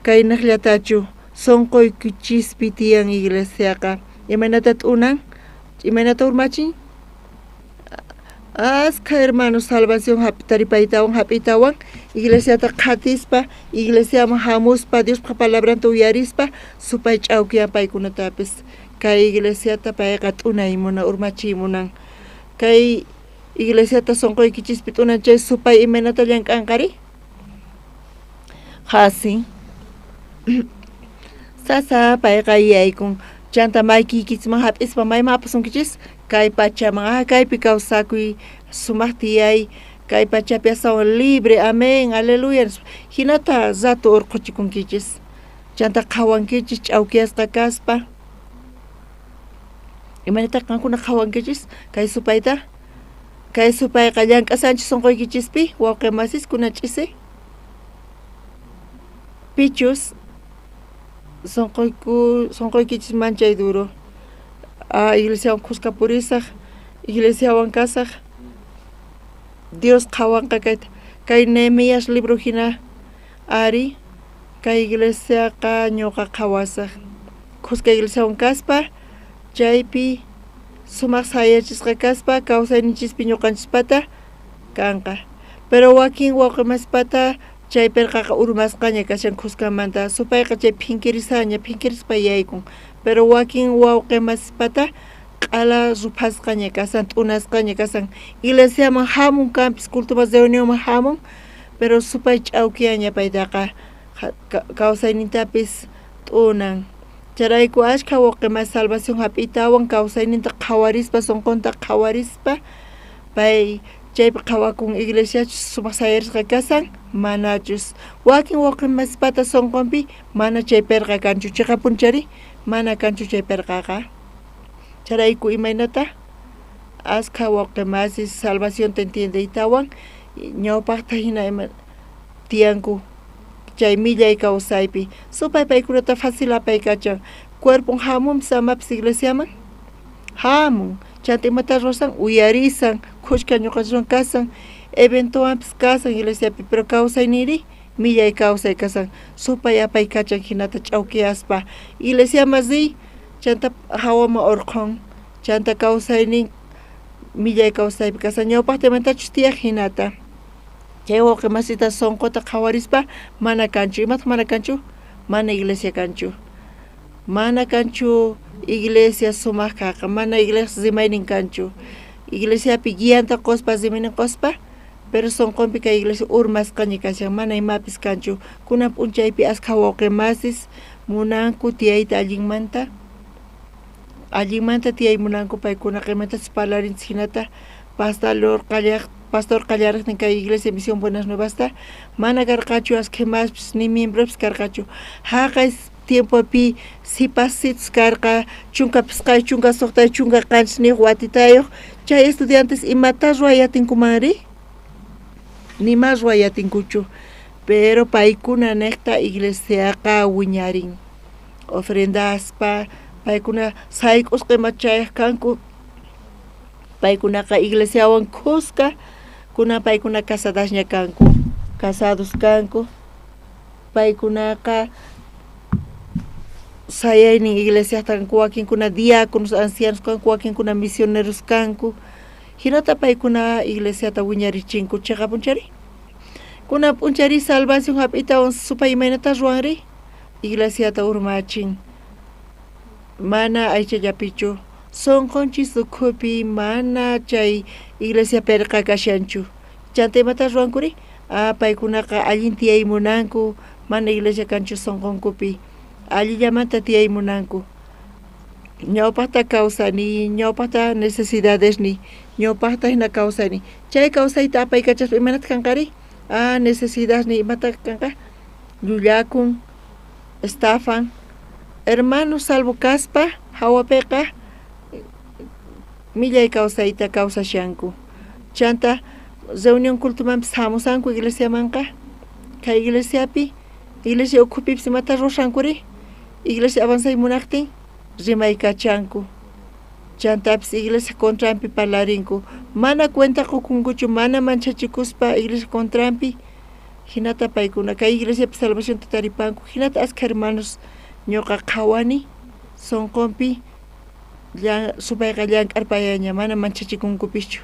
kaynaqllatachu sunquykuchispi tiyan iglesiaqa imanata t'unan imanata urmachin askha hermanos salvación taripaytawan hap'itawan iglesiata qhatispa iglesiaman hamuspa Diospa palabranta uyarispa supay ch'awkiyan paykunatapis kay iglesiata payqa t'unaymunan urmachiymunan kay iglesiata sunquykuchispi t'unan chay supay imanata llank'anqari hasin sasa payqa yaykun chanta maykikisman hap'ispa mayman apasunkichis kay pachaman kaypi kawsakuy sumaq tiyay kay pachapi asawan libre amén aleluya hinata ratu urquchikunkichis chanta qhawankichis ch'awkiyasqa kaspa imanata qankuna qhawankichis kay supayta kay supayqa llank'asanchis sunquykuchispi wawqimasiskunata ch'isi pichus sunquykichis manchay duro iglesiawan qusqapurisaq iglesiawan kasaq Dios qhawanqa kay Nehemias libro hina ari kay iglesiaqa ñuqa qhawasaq qusqa iglesiawan kaspa chaypi sumaq sayachisqa kaspa kawsayninchispi ñuqanchispata kanqa pero wakin wawqimasispata chay perqaqa urmasqaña kashan qusqamanta supayqa chay phinkirispa yaykun pero wakin wawqimasispata q'ala ruphasqaña kasan t'unasqaña kasan iglesiaman hamun kanpis cultupas reunionman hamun pero supay ch'awkiyaña paytaqa kawsaynintapis t'unan charayku ashkha wawqimas salvación hap'itawan kawsayninta qhawarispa sunqunta qhawarispa pay chaypi qhawakun iglesia sumaq sayarisqa kasan manachus wakin mas pata sonqonpi mana chayperqa kanchu chiqa punchari mana kanchu chayperqaqa charayku imaynata askha waqmasis salvación te entiende itawan ñawpaqta hina ima tiyanku chay millay kawsaypi supay paykunata fácil apaykachan cuerpon hamun samapis iglesiaman hamun chanta imata ruwasan uyarisan kushka ñuqachawan kasan eventowanpis kasan iglesiapi pero kawsayniri millay kawsay kasan supay apaykachan hinata ch'awkiyaspa iglesiaman zi chanta hawama urqun chanta kawsaynin millay kawsaypi kasan ñawpaqta imatachus tiyaq hinata chay wawqimasita sonqota qhawarispa mana kanchu imata mana kanchu mana iglesia kanchu mana kanchu iglesia sumaq kaqa mana iglesia zimaynin kanchu iglesiapi guianta quspa zimaynin quspa pero sonqonpi kay iglesia urmasqañi kashan mana imapis kanchu kunan p'unchaypi askha wawqimasis munanku tiyayta allinmanta tiyay munanku paykunaqa imatachus parlarinchik hinata pastor qallariqnin kay iglesia misión buenas nuevasta mana karqachu askhimaspis ni miembropis karqachu haqay tiempopi sipasitos karqa chunkapis qay chunka suqtay chunka qanchis niq watitayuq chay estudiantes imata ruwayatinkumari nima ruwayatinkuchu pero paykuna niqta iglesiaqa wiñarin ofrendaspa paykuna sayk'usqa imachayaq kanku paykunaqa iglesiawan kuska paykuna casadas kanku casados kanku paykunaqa sayaynin iglesiasta kanku wakinkuna diáconos ancianos kanku wakinkuna misioneros kanku hinata paykuna iglesiata wiñarichinku chiqa punchari kunan p'unchari salvación hap'itawan supay imaynata ruwanri iglesiata urmachin mana aychallapichu sonqonchis ukhupi mana chay iglesia perqa kashanchu chanta imata ruwankuri paykunaqa allin tiyay munanku mana iglesia kanchu sonqonkupi allillamanta tiyay munanku ñawpaqta kawsani ñawpaqta necesidadesni ñawpaqta hina kawsani chay kawsayta apaykachaspa imanata kanqari necesidadni imata kanqa llullakun estafan hermanos salvo kaspa hawapiqa millay kawsayta kawsashanku chanta reunión cultumanpis hamusanku iglesiamanqa kay iglesiapi iglesia ukhupipis imata ruwashankuri iglesia avanzay munaqtin rimaykachanku chantapis iglesia contrampi parlarinku mana cuenta qukunkuchu mana manchachikuspa iglesia contrampi hinata paykuna kay iglesiapi salvación taripanku hinata askha hermanos ñuqa qhawani sonqonpi supayqa llank'arpayaña mana manchachikunkupischu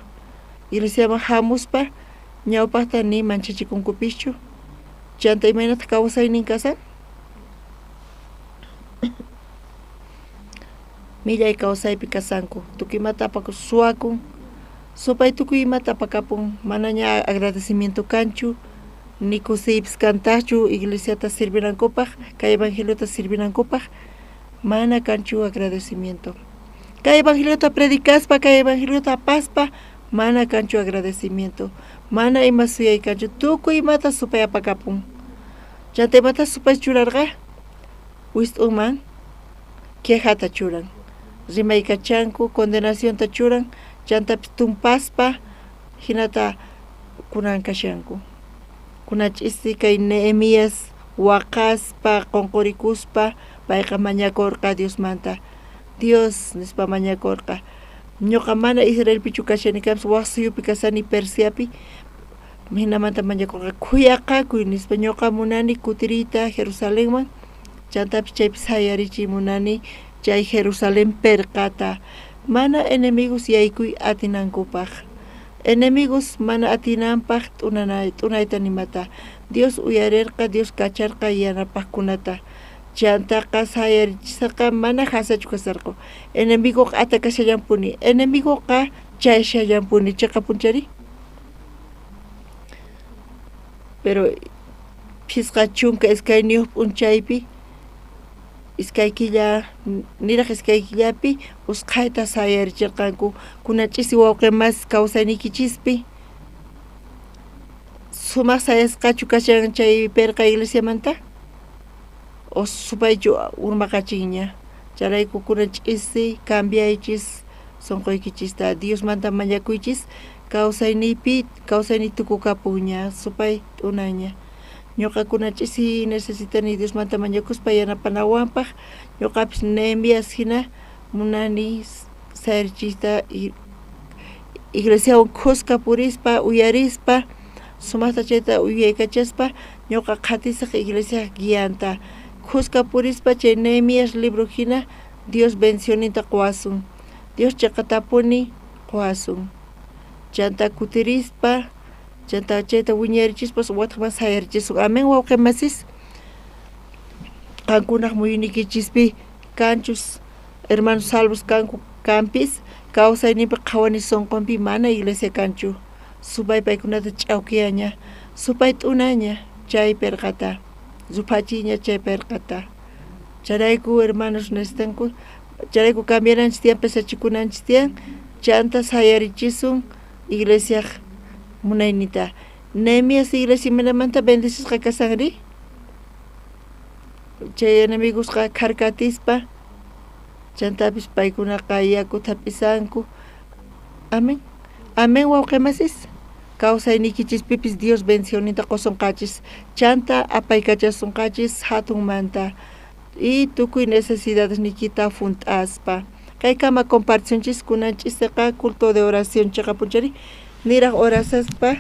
iglesiaman hamuspa ñawpaqta ni manchachikunkupischu chanta imaynata kawsaynin kasan millay kawsaypi kasanku tukuymata apakusuwakun supay tukuy imata apakapun manaña agradecimiento kanchu ni kusiypis kantaqchu iglesiata sirvinankupaq kay evangeliota sirvinankupaq mana kanchu agradecimiento kay evangeliota predicaspa kay evangeliota apaspa mana kanchu agradecimiento mana ima suyay kanchu tukuy imata supay apakapun chanta imata supay churarqa wis'unman quejata churan rimaykachanku condenacionta churan chantapis tumpaspa hinata kunan kashanku kunach'isi kay Nehemías waqaspa qunqurikuspa payqa mañakurqa Diosmanta Dios nispa mañakurqa ñuqa mana Israelpichu kashani kapis waqsiyupi kasani Persiapi hinamanta mañakurqa khuyaqakuy nispa ñuqa munani kutiriyta Jerusalenman chantapis chaypis hayarichiy munani chay Jerusalén perqata mana enemigos yaykuy atinankupaq enemigos mana atinanpaq t'unayta nimata Dios uyarirqa Dios kacharqa yanapaqkunata chantaqa sayarichisqa mana hasachu kasarqu enemigoqa atakashallampuni enemigoqa chayshallampuni chiqa punchari pero phisqa chunka iskayniyuq p'unchaypi iskaykilla niraq iskaykillapi usqhayta sayarichirqanku kunach'isi wawqimas kawsaynikichispi sumaq sayasqachu kashan chay perqa iglesiamanta o supaychu urmaqachiña charayku kunanchis cambiaychis sonqoykichista Dios manta mañakuychis kawsaynipi kawsayni tukukapuña supay t'unaña ñuqakunachis necesitani Dios manta mañakuspa yanapanawanpaq ñuqapis nemias hina munani sayarchista iglesiawan khusqa purispa uyarispa sumaqta chayta uyaykachaspa ñuqa qhatisaq iglesia guianta khusqa purispa chay Nehemías libro hina Dios bendicioninta quwasun Dios chaqatapuni quwasun chanta kutirispa chanta chayta wiñarichispas wataqman sayarchisun amén wawqimasis qankunaq muyunikichispi kanchus hermanos salvos kanku kampis kawsaynipi qhawani sonqonpi mana iglesia kanchu supay paykunata ch'awkiyaña supay t'unaña chay perqata zupachiña chay perqata charayku hermanos necesitanku charayku cambiaranchis tiyan pesachikunanchis tiyan chanta sayarichisun iglesia munaynita Nehemías iglesia manamanta bendisisqa kasanri chay enemigosqa karkatispa chantapis paykunaqa yakuta pisanku amén amén wawqimasis kawsaynikichispipis Dios bendicioninta qosunqachis chanta apaykachasunqachis hatunmanta y tukuy necesidades nikita funt'aspa kaykama comparticionchis kunanchisiqa culto de oración chiqa punchari niraq orasaspa